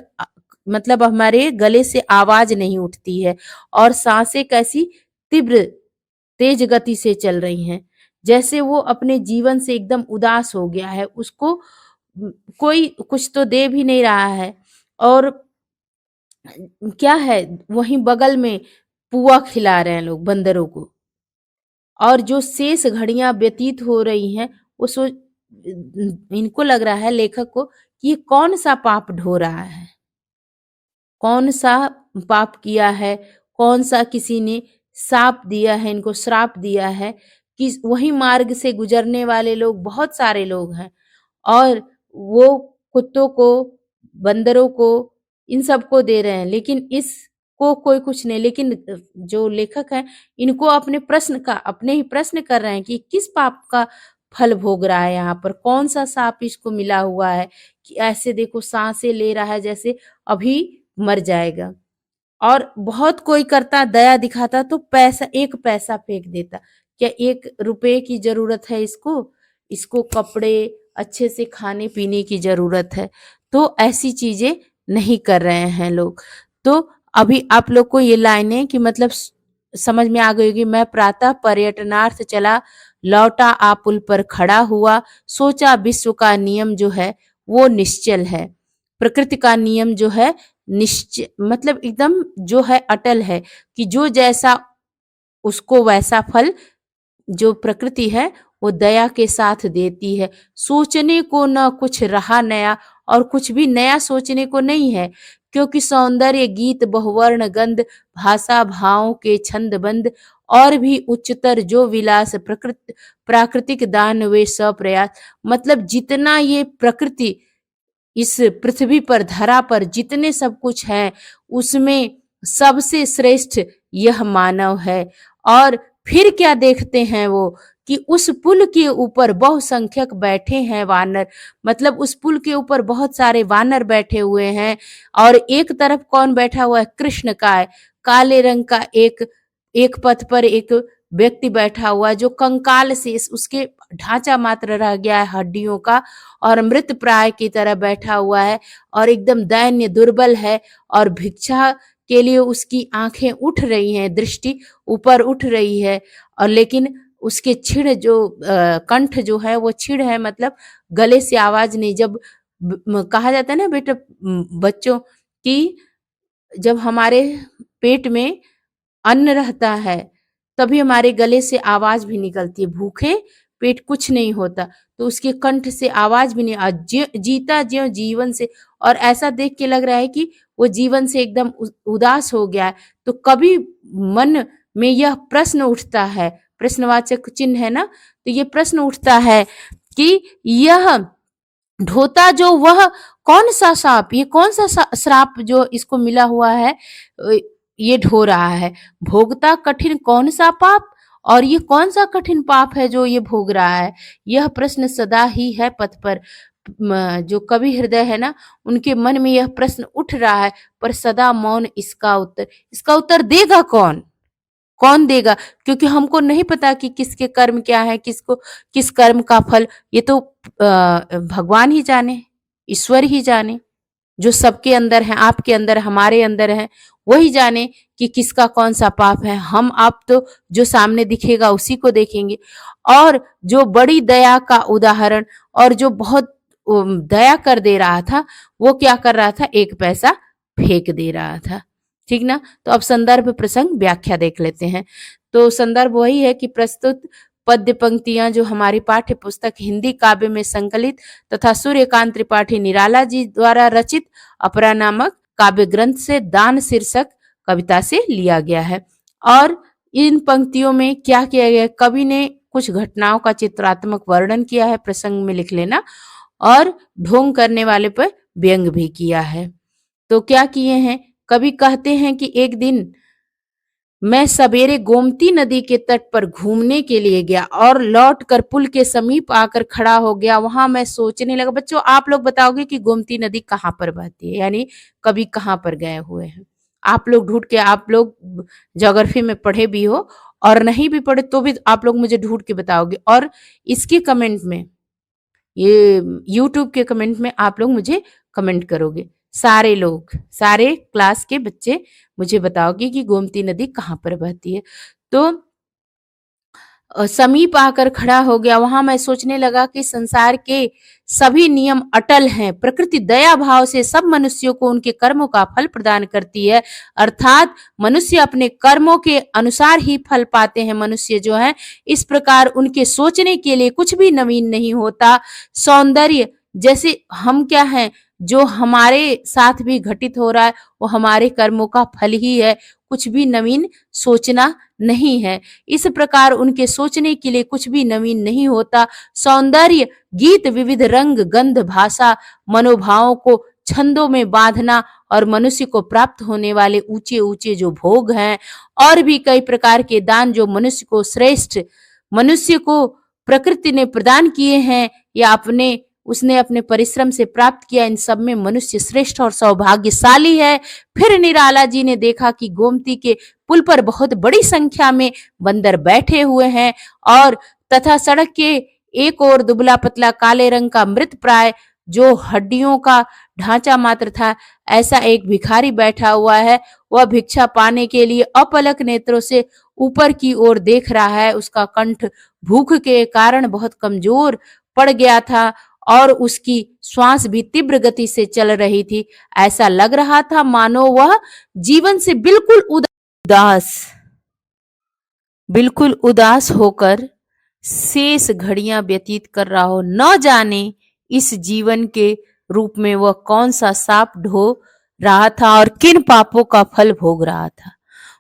मतलब हमारे गले से आवाज नहीं उठती है, और सांसें कैसी तीव्र तेज गति से चल रही हैं, जैसे वो अपने जीवन से एकदम उदास हो गया है। उसको कोई कुछ तो दे भी नहीं रहा है, और क्या है, वहीं बगल में पुआ खिला रहे हैं लोग बंदरों को। और जो शेष घड़ियां व्यतीत हो रही हैं, वो इनको लग रहा है लेखक को कि ये कौन सा पाप ढो रहा है, कौन सा पाप किया है, कौन सा किसी ने शाप दिया है, इनको श्राप दिया है कि वही मार्ग से गुजरने वाले लोग बहुत सारे लोग हैं, और वो कुत्तों को, बंदरों को, इन सबको दे रहे हैं, लेकिन इसको कोई कुछ नहीं। लेकिन जो लेखक हैं इनको अपने ही प्रश्न कर रहे हैं कि किस पाप का फल भोग रहा है, यहाँ पर कौन सा साप इसको मिला हुआ है कि ऐसे देखो सांसें ले रहा है जैसे अभी मर जाएगा। और बहुत कोई करता, दया दिखाता तो पैसा, एक पैसा फेंक देता, क्या 1 रुपए की जरूरत है इसको, इसको कपड़े, अच्छे से खाने पीने की जरूरत है। तो ऐसी चीजें नहीं कर रहे हैं लोग। तो अभी आप लोग को ये लाइनें कि मतलब समझ में आ गई होगी। मैं प्रातः पर्यटनार्थ चला, लौटा आ पुल पर खड़ा हुआ, सोचा विश्व का नियम जो है वो निश्चल है। प्रकृति का नियम जो है निश्चय मतलब एकदम जो है अटल है कि जो जैसा उसको वैसा फल जो प्रकृति है वो दया के साथ देती है। सोचने को न कुछ रहा नया और कुछ भी नया सोचने को नहीं है, क्योंकि सौंदर्य गीत बहुवर्ण गंध भाषा भावों के छंद बंद और भी उच्चतर जो विलास प्राकृतिक दान वे सप्रयास। मतलब जितना ये प्रकृति इस पृथ्वी पर धरा पर जितने सब कुछ है उसमें सबसे श्रेष्ठ यह मानव है। और फिर क्या देखते हैं वो कि उस पुल के ऊपर बहुसंख्यक बैठे हैं वानर। मतलब उस पुल के ऊपर बहुत सारे वानर बैठे हुए हैं और एक तरफ कौन बैठा हुआ है, कृष्ण का है, काले रंग का एक पथ पर एक व्यक्ति बैठा हुआ है जो कंकाल से उसके ढांचा मात्र रह गया है हड्डियों का और मृत प्राय की तरह बैठा हुआ है और एकदम दैन्य दुर्बल है और भिक्षा के लिए उसकी आंखें उठ रही हैं, दृष्टि ऊपर उठ रही है और लेकिन उसके छिड़ जो कंठ जो है वो छिड़ है, मतलब गले से आवाज नहीं। जब कहा जाता है ना बेटा बच्चों की जब हमारे पेट में अन्न रहता है तभी हमारे गले से आवाज भी निकलती है, भूखे पेट कुछ नहीं होता तो उसके कंठ से आवाज भी नहीं जीता ज्यों जीवन से। और ऐसा देख के लग रहा है कि वो जीवन से एकदम उदास हो गया है। तो कभी मन में यह प्रश्न उठता है, प्रश्नवाचक चिन्ह है ना, तो ये प्रश्न उठता है कि यह ढोता जो वह कौन सा सांप, ये कौन सा श्राप जो इसको मिला हुआ है ये ढो रहा है, भोगता कठिन कौन सा पाप और ये कौन सा कठिन पाप है जो ये भोग रहा है। यह प्रश्न सदा ही है पथ पर। जो कवि हृदय है ना उनके मन में यह प्रश्न उठ रहा है पर सदा मौन। इसका उत्तर देगा कौन, कौन देगा, क्योंकि हमको नहीं पता कि किसके कर्म क्या है, किसको किस कर्म का फल, ये तो भगवान ही जाने, ईश्वर ही जाने, जो सबके अंदर है, आपके अंदर, हमारे अंदर है, वही जाने कि किसका कौन सा पाप है। हम आप तो जो सामने दिखेगा उसी को देखेंगे। और जो बड़ी दया का उदाहरण और जो बहुत दया कर दे रहा था वो क्या कर रहा था, एक पैसा फेंक दे रहा था। ठीक ना। तो अब संदर्भ प्रसंग व्याख्या देख लेते हैं। तो संदर्भ वही है कि प्रस्तुत पद्य पंक्तियां जो हमारी पाठ्य पुस्तक हिंदी काव्य में संकलित तथा सूर्यकांत त्रिपाठी निराला जी द्वारा रचित अपरा नामक काव्य ग्रंथ से दान शीर्षक कविता से लिया गया है। और इन पंक्तियों में क्या किया गया, कवि ने कुछ घटनाओं का चित्रात्मक वर्णन किया है, प्रसंग में लिख लेना, और ढोंग करने वाले पर व्यंग भी किया है। तो क्या किए हैं, कवि कहते हैं कि एक दिन मैं सवेरे गोमती नदी के तट पर घूमने के लिए गया और लौटकर पुल के समीप आकर खड़ा हो गया। वहां मैं सोचने लगा। बच्चों आप लोग बताओगे कि गोमती नदी कहाँ पर बहती है, यानी कभी कहाँ पर गए हुए हैं आप लोग ढूंढ के। आप लोग ज्योग्राफी में पढ़े भी हो और नहीं भी पढ़े तो भी आप लोग मुझे ढूंढ के बताओगे। और इसके कमेंट में, ये यूट्यूब के कमेंट में आप लोग मुझे कमेंट करोगे, सारे लोग, सारे क्लास के बच्चे मुझे बताओगे कि गोमती नदी कहाँ पर बहती है। तो समीप आकर खड़ा हो गया। वहां मैं सोचने लगा कि संसार के सभी नियम अटल हैं। प्रकृति दया भाव से सब मनुष्यों को उनके कर्मों का फल प्रदान करती है, अर्थात मनुष्य अपने कर्मों के अनुसार ही फल पाते हैं। मनुष्य जो है इस प्रकार उनके सोचने के लिए कुछ भी नवीन नहीं होता। सौंदर्य जैसे हम क्या हैं, जो हमारे साथ भी घटित हो रहा है वो हमारे कर्मों का फल ही है, कुछ भी नवीन सोचना नहीं है। इस प्रकार उनके सोचने के लिए कुछ भी नवीन नहीं होता। सौंदर्य गीत विविध रंग गंध भाषा मनोभावों को छंदों में बांधना और मनुष्य को प्राप्त होने वाले ऊंचे ऊंचे जो भोग हैं और भी कई प्रकार के दान जो मनुष्य को श्रेष्ठ, मनुष्य को प्रकृति ने प्रदान किए हैं या उसने अपने परिश्रम से प्राप्त किया, इन सब में मनुष्य श्रेष्ठ और सौभाग्यशाली है। फिर निराला जी ने देखा कि गोमती के पुल पर बहुत बड़ी संख्या में बंदर बैठे हुए हैं और तथा सड़क के एक ओर दुबला पतला काले रंग का मृत प्राय जो हड्डियों का ढांचा मात्र था, ऐसा एक भिखारी बैठा हुआ है। वह भिक्षा पाने के लिए अपलक नेत्रों से ऊपर की ओर देख रहा है। उसका कंठ भूख के कारण बहुत कमजोर पड़ गया था और उसकी श्वास भी तीव्र गति से चल रही थी। ऐसा लग रहा था मानो वह जीवन से बिल्कुल उदास होकर शेष घड़ियां व्यतीत कर रहा हो। न जाने इस जीवन के रूप में वह कौन सा साप ढो रहा था और किन पापों का फल भोग रहा था।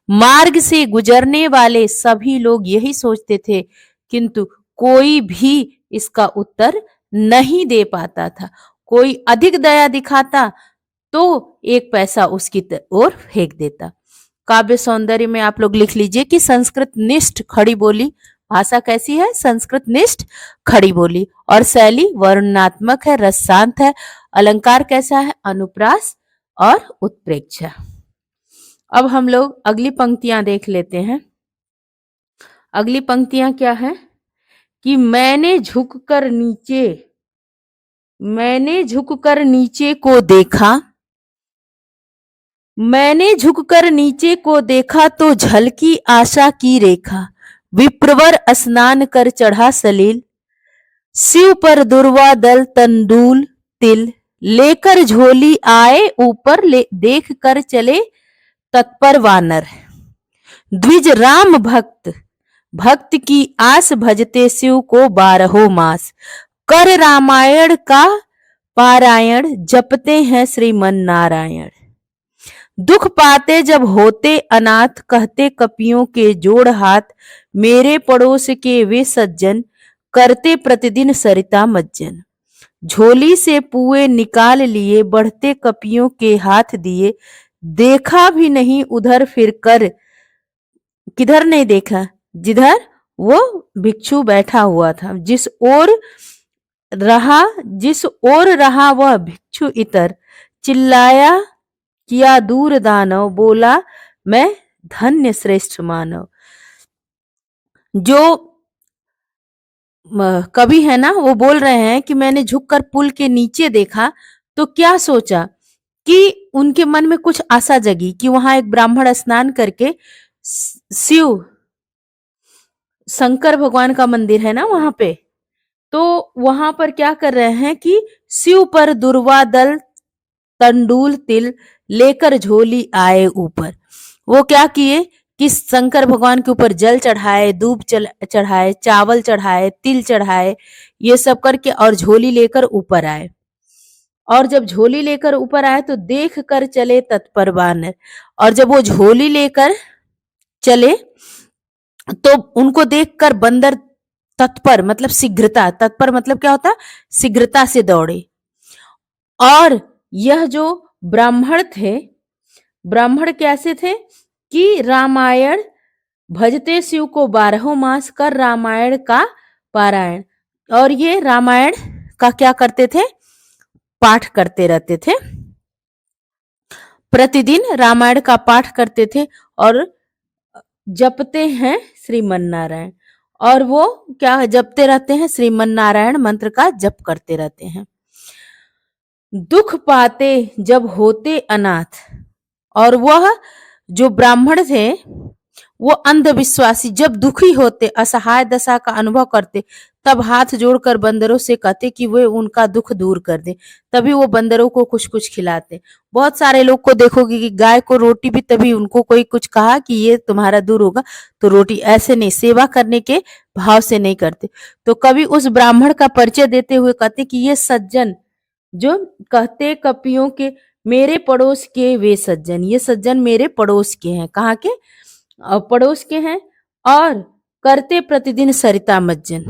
मार्ग से गुजरने वाले सभी लोग यही सोचते थे, किंतु कोई भी इसका उत्तर नहीं दे पाता था। कोई अधिक दया दिखाता तो एक पैसा उसकी ओर फेंक देता। काव्य सौंदर्य में आप लोग लिख लीजिए कि संस्कृत निष्ठ खड़ी बोली भाषा कैसी है? संस्कृत निष्ठ खड़ी बोली। और शैली वर्णनात्मक है, रस शांत है। अलंकार कैसा है? अनुप्रास और उत्प्रेक्षा। अब हम लोग अगली पंक्तियां देख लेते हैं। अगली पंक्तियां क्या है कि मैंने झुककर नीचे को देखा, मैंने झुककर नीचे को देखा तो झलकी आशा की रेखा। विप्रवर स्नान कर चढ़ा सलील, शिव पर दुर्वा दल तंदूल तिल। लेकर झोली आए ऊपर देख कर चले तत्पर वानर। द्विज राम भक्त की आस भजते शिव को 12 मास। कर रामायण का पारायण जपते हैं श्रीमन नारायण। दुख पाते जब होते अनाथ, कहते कपियों के जोड़ हाथ। मेरे पड़ोस के वे सज्जन, करते प्रतिदिन सरिता मज्जन। झोली से पुए निकाल लिए, बढ़ते कपियों के हाथ दिए। देखा भी नहीं उधर फिर कर, किधर नहीं देखा? जिधर वो भिक्षु बैठा हुआ था। जिस ओर रहा वह भिक्षु इतर। चिल्लाया किया दूर दानव, बोला मैं धन्य श्रेष्ठ मानव। जो कवि है ना, वो बोल रहे हैं कि मैंने झुककर पुल के नीचे देखा तो क्या सोचा कि उनके मन में कुछ आशा जगी कि वहां एक ब्राह्मण स्नान करके शिव शंकर भगवान का मंदिर है ना वहां पे, तो वहां पर क्या कर रहे हैं कि शिव पर दुर्वा दल तंडूल तिल लेकर झोली आए ऊपर। वो क्या किए कि शंकर भगवान के ऊपर जल चढ़ाए, दूब चढ़ाए, चावल चढ़ाए, तिल चढ़ाए, ये सब करके और झोली लेकर ऊपर आए। और जब झोली लेकर ऊपर आए तो देख कर चले तत्पर वानर। और जब वो झोली लेकर चले तो उनको देखकर बंदर तत्पर मतलब शीघ्रता, तत्पर मतलब क्या होता? शीघ्रता से दौड़े। और यह जो ब्राह्मण थे, ब्राह्मण कैसे थे कि रामायण भजते शिव को 12 मास, कर रामायण का पारायण। और ये रामायण का क्या करते थे? पाठ करते रहते थे। प्रतिदिन रामायण का पाठ करते थे और जपते हैं श्रीमन नारायण। और वो क्या जपते रहते हैं? श्रीमन नारायण मंत्र का जप करते रहते हैं। दुख पाते जब होते अनाथ। और वह जो ब्राह्मण थे वो अंधविश्वासी, जब दुखी होते, असहाय दशा का अनुभव करते, तब हाथ जोड़कर बंदरों से कहते कि वे उनका दुख दूर कर दे। तभी वो बंदरों को कुछ कुछ खिलाते। बहुत सारे लोग को देखोगे कि गाय को रोटी भी तभी उनको कोई कुछ कहा कि ये तुम्हारा दूर होगा तो रोटी, ऐसे नहीं, सेवा करने के भाव से नहीं करते। तो कभी उस ब्राह्मण का परिचय देते हुए कहते कि ये सज्जन जो कहते कपियों के मेरे पड़ोस के वे सज्जन, ये सज्जन मेरे पड़ोस के हैं। कहाँ के? पड़ोस के हैं। और करते प्रतिदिन सरिता मज्जन,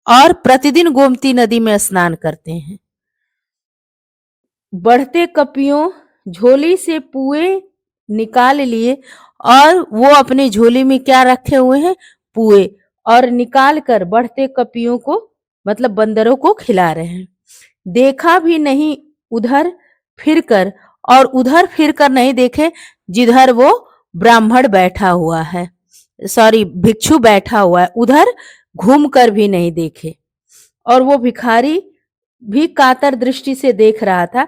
और प्रतिदिन गोमती नदी में स्नान करते हैं। बढ़ते कपियों झोली से पुए निकाल लिए, और वो अपने झोली में क्या रखे हुए हैं? पुए। और निकाल कर बढ़ते कपियों को मतलब बंदरों को खिला रहे हैं। देखा भी नहीं उधर फिरकर, और उधर फिरकर नहीं देखे जिधर वो ब्राह्मण बैठा हुआ है, सॉरी भिक्षु बैठा हुआ है, उधर घूम कर भी नहीं देखे। और वो भिखारी भी कातर दृष्टि से देख रहा था।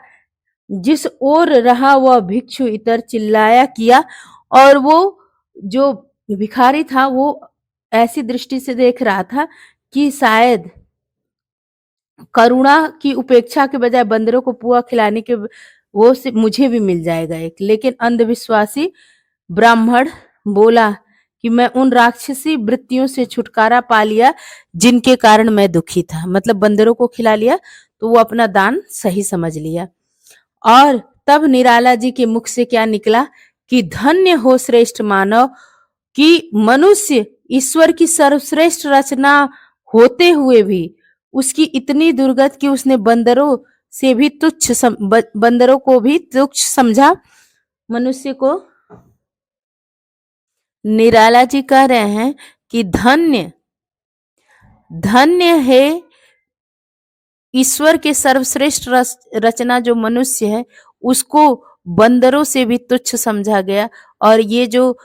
जिस ओर रहा वह भिक्षु इतर चिल्लाया किया, और वो जो भिखारी था वो ऐसी दृष्टि से देख रहा था कि शायद करुणा की उपेक्षा के बजाय बंदरों को पुआ खिलाने के वो से मुझे भी मिल जाएगा एक। लेकिन अंधविश्वासी ब्राह्मण बोला कि मैं उन राक्षसी वृत्तियों से छुटकारा पा लिया जिनके कारण मैं दुखी था। मतलब बंदरों को खिला लिया तो वो अपना दान सही समझ लिया। और तब निराला जी के मुख से क्या निकला कि धन्य हो श्रेष्ठ मानव, कि मनुष्य ईश्वर की सर्वश्रेष्ठ रचना होते हुए भी उसकी इतनी दुर्गत कि उसने बंदरों को भी तुच्छ समझा। मनुष्य को निराला जी कह रहे हैं कि धन्य धन्य है ईश्वर के सर्वश्रेष्ठ रचना जो मनुष्य है उसको बंदरों से भी तुच्छ समझा गया। और ये जो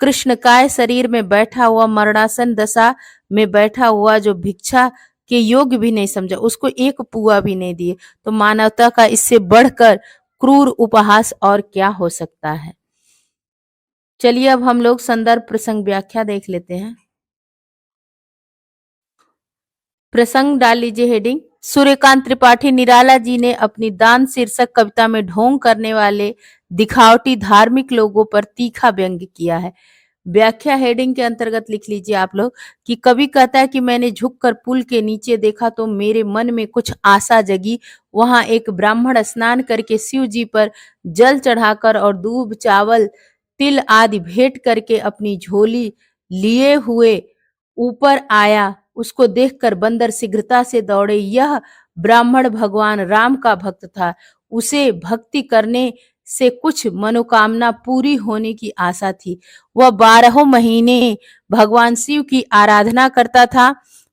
कृष्णकाय शरीर में बैठा हुआ, मरणासन दशा में बैठा हुआ जो भिक्षा के योग्य भी नहीं समझा, उसको एक पुआ भी नहीं दिए, तो मानवता का इससे बढ़कर क्रूर उपहास और क्या हो सकता है। चलिए अब हम लोग संदर्भ प्रसंग व्याख्या देख लेते हैं। प्रसंग डाल लीजिए हेडिंग। सूर्यकांत त्रिपाठी निराला जी ने अपनी दान शीर्षक कविता में ढोंग करने वाले दिखावटी धार्मिक लोगों पर तीखा व्यंग्य किया है। व्याख्या हेडिंग के अंतर्गत लिख लीजिए आप लोग कि कवि कहता है कि मैंने झुककर पुल के नीचे देखा तो मेरे मन में कुछ आशा जगी। वहां एक ब्राह्मण स्नान करके शिव जी पर जल चढ़ाकर और दूब, चावल, तिल आदि भेंट करके अपनी झोली लिए हुए ऊपर आया। उसको देखकर बंदर शीघ्रता से दौड़े। यह ब्राह्मण भगवान राम का भक्त था। उसे भक्ति करने से कुछ मनोकामना पूरी होने की आशा थी। वह 12 महीने भगवान शिव की आराधना करता था।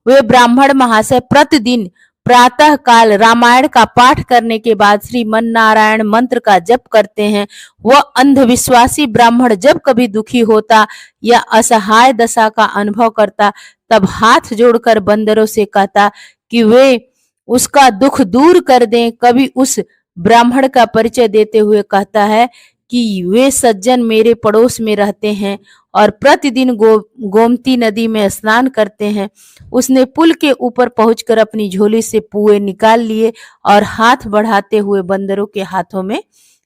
वे ब्राह्मण महाशय प्रतिदिन प्रातः काल रामायण का पाठ करने के बाद श्रीमन नारायण मंत्र का जप करते हैं। वह अंधविश्वासी ब्राह्मण जब कभी दुखी होता या असहाय दशा का अनुभव करता तब हाथ जोड़कर बंदरों से कहता कि वे उसका दुख दूर कर दें। कभी उस ब्राह्मण का परिचय देते हुए कहता है कि वे सज्जन मेरे पड़ोस में रहते हैं और प्रतिदिन गोमती नदी में स्नान करते हैं। उसने पुल के ऊपर पहुंचकर अपनी झोली से पुए निकाल लिए और हाथ बढ़ाते हुए बंदरों के हाथों में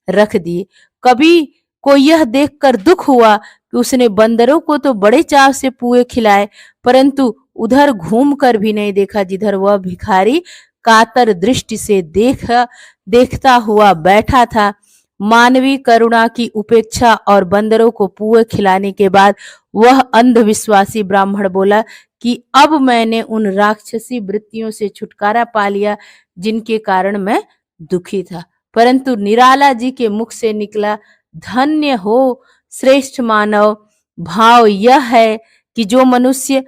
रख दिए। कभी को यह देखकर दुख हुआ कि उसने बंदरों को तो बड़े चाव से पुए खिलाए, परंतु उधर घूम कर भी नहीं देखा जिधर वह भिखारी कातर दृष्टि से देखता हुआ बैठा था। मानवीय करुणा की उपेक्षा और बंदरों को पुए खिलाने के बाद वह अंधविश्वासी ब्राह्मण बोला कि अब मैंने उन राक्षसी वृत्तियों से छुटकारा पा लिया जिनके कारण मैं दुखी था। परंतु निराला जी के मुख से निकला धन्य हो श्रेष्ठ मानव भाव यह है कि जो मनुष्य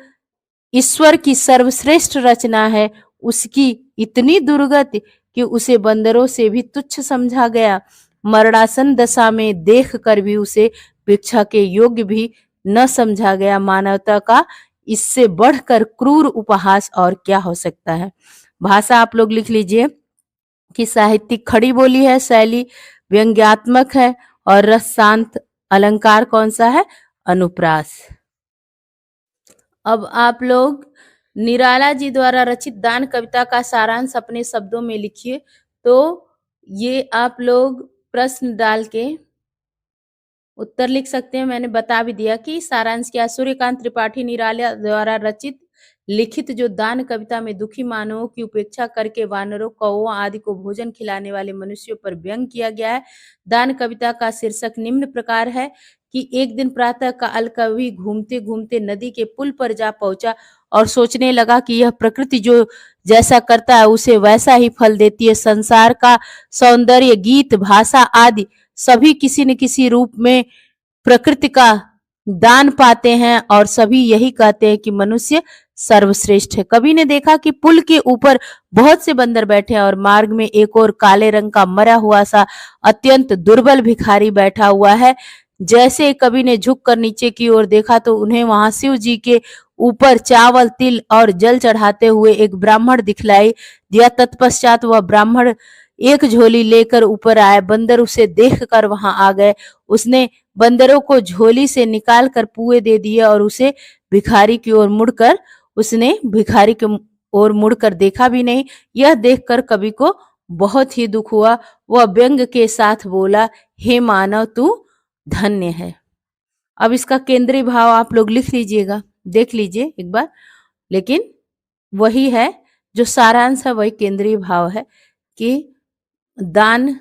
ईश्वर की सर्वश्रेष्ठ रचना है उसकी इतनी दुर्गति कि उसे बंदरों से भी तुच्छ समझा गया। मरणासन दशा में देख कर भी उसे भिक्षा के योग्य भी न समझा गया। मानवता का इससे बढ़कर क्रूर उपहास और क्या हो सकता है। भाषा आप लोग लिख लीजिए कि साहित्यिक खड़ी बोली है, शैली व्यंग्यात्मक है और रस शांत। अलंकार कौन सा है? अनुप्रास। अब आप लोग निराला जी द्वारा रचित दान कविता का सारांश अपने शब्दों में लिखिए। तो ये आप लोग प्रश्न डाल के उत्तर लिख सकते हैं। मैंने बता भी दिया कि सारांश क्या। सूर्यकांत त्रिपाठी निराला द्वारा रचित लिखित जो दान कविता में दुखी मानवों की उपेक्षा करके वानरों, कौओं आदि को भोजन खिलाने वाले मनुष्यों पर व्यंग किया गया है। दान कविता का शीर्षक निम्न प्रकार है कि एक दिन प्रातः काल कवि घूमते घूमते नदी के पुल पर जा पहुंचा और सोचने लगा कि यह प्रकृति जो जैसा करता है उसे वैसा ही फल देती है। संसार का सौंदर्य, गीत, भाषा आदि सभी किसी न किसी रूप में प्रकृति का दान पाते हैं और सभी यही कहते हैं कि मनुष्य सर्वश्रेष्ठ है। कवि ने देखा कि पुल के ऊपर बहुत से बंदर बैठे हैं और मार्ग में एक और काले रंग का मरा हुआ सा अत्यंत दुर्बल भिखारी बैठा हुआ है जैसे कवि ने झुककर नीचे की ओर देखा तो उन्हें वहां शिव जी के ऊपर चावल, तिल और जल चढ़ाते हुए एक ब्राह्मण दिखलाई दिया। तत्पश्चात वह ब्राह्मण एक झोली लेकर ऊपर आया। बंदर उसे देखकर वहां आ गए। उसने बंदरों को झोली से निकाल कर पुए दे दिए और भिखारी की ओर मुड़कर उसने भिखारी की ओर मुड़कर देखा भी नहीं। यह देखकर कवि को बहुत ही दुख हुआ। वह व्यंग के साथ बोला, हे मानव, तू धन्य है। अब इसका केंद्रीय भाव आप लोग लिख लीजिएगा, देख लीजिए एक बार। लेकिन वही है जो सारांश है, वही केंद्रीय भाव है कि दान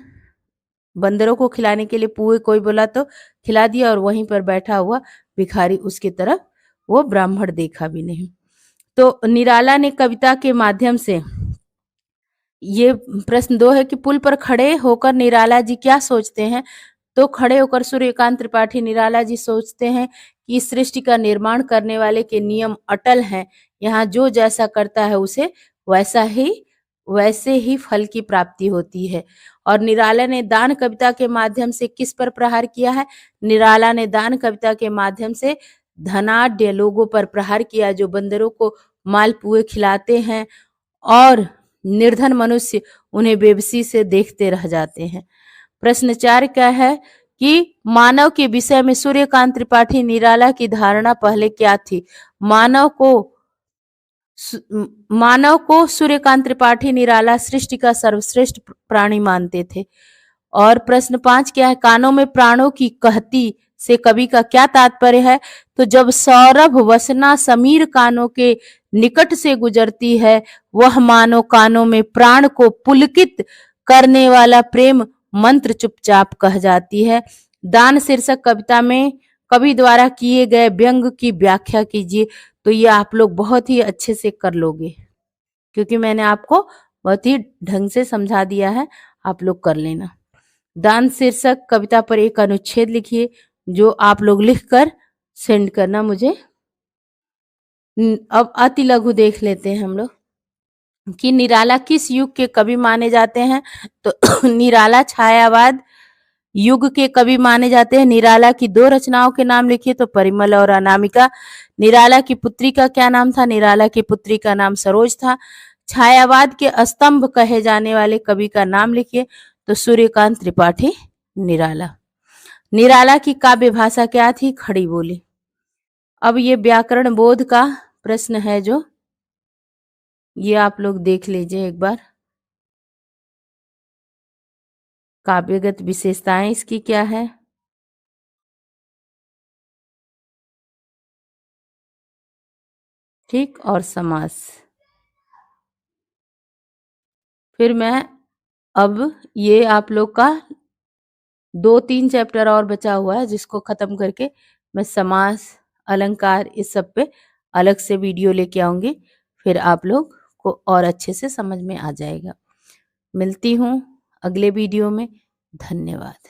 बंदरों को खिलाने के लिए पुए कोई बोला तो खिला दिया, और वहीं पर बैठा हुआ भिखारी उसकी तरफ वो ब्राह्मण देखा भी नहीं। तो निराला ने कविता के माध्यम से, ये प्रश्न 2 है कि पुल पर खड़े होकर निराला जी क्या सोचते हैं। तो खड़े होकर सूर्यकांत त्रिपाठी निराला जी सोचते हैं कि इस सृष्टि का निर्माण करने वाले के नियम अटल हैं। यहाँ जो जैसा करता है उसे वैसे ही फल की प्राप्ति होती है। और निराला ने दान कविता के माध्यम से किस पर प्रहार किया है? निराला ने दान कविता के माध्यम से धनाढ्य लोगों पर प्रहार किया, जो बंदरों को मालपुए खिलाते हैं और निर्धन मनुष्य उन्हें बेबसी से देखते रह जाते हैं। प्रश्न 4 क्या है कि मानव के विषय में सूर्यकांत त्रिपाठी निराला की धारणा पहले क्या थी? मानव को सूर्यकांत त्रिपाठी निराला सृष्टि का सर्वश्रेष्ठ प्राणी मानते थे। और प्रश्न 5 क्या है? कानों में प्राणों की कहती से कवि का क्या तात्पर्य है? तो जब सौरभ वसना समीर कानों के निकट से गुजरती है, वह मानो कानों में प्राण को पुलकित करने वाला प्रेम मंत्र चुपचाप कह जाती है। दान शीर्षक कविता में कवि द्वारा किए गए व्यंग की व्याख्या कीजिए। तो ये आप लोग बहुत ही अच्छे से कर लोगे, क्योंकि मैंने आपको बहुत ही ढंग से समझा दिया है, आप लोग कर लेना। दान शीर्षक कविता पर एक अनुच्छेद लिखिए, जो आप लोग लिखकर सेंड करना मुझे। अब अति लघु देख लेते हैं हम लोग कि निराला किस युग के कवि माने जाते हैं। तो निराला छायावाद युग के कवि माने जाते हैं। निराला की 2 रचनाओं के नाम लिखिए, तो परिमल और अनामिका। निराला की पुत्री का क्या नाम था? निराला की पुत्री का नाम सरोज था। छायावाद के स्तंभ कहे जाने वाले कवि का नाम लिखिए, तो सूर्यकांत त्रिपाठी निराला। निराला की काव्य भाषा क्या थी? खड़ी बोली। अब ये व्याकरण बोध का प्रश्न है, जो ये आप लोग देख लीजिए एक बार। काव्यगत विशेषताएं इसकी क्या है? ठीक, और समास। फिर मैं अब ये आप लोग का 2-3 चैप्टर और बचा हुआ है, जिसको खत्म करके मैं समास, अलंकार, इस सब पे अलग से वीडियो लेके आऊंगी। फिर आप लोग को और अच्छे से समझ में आ जाएगा। मिलती हूँ अगले वीडियो में। धन्यवाद।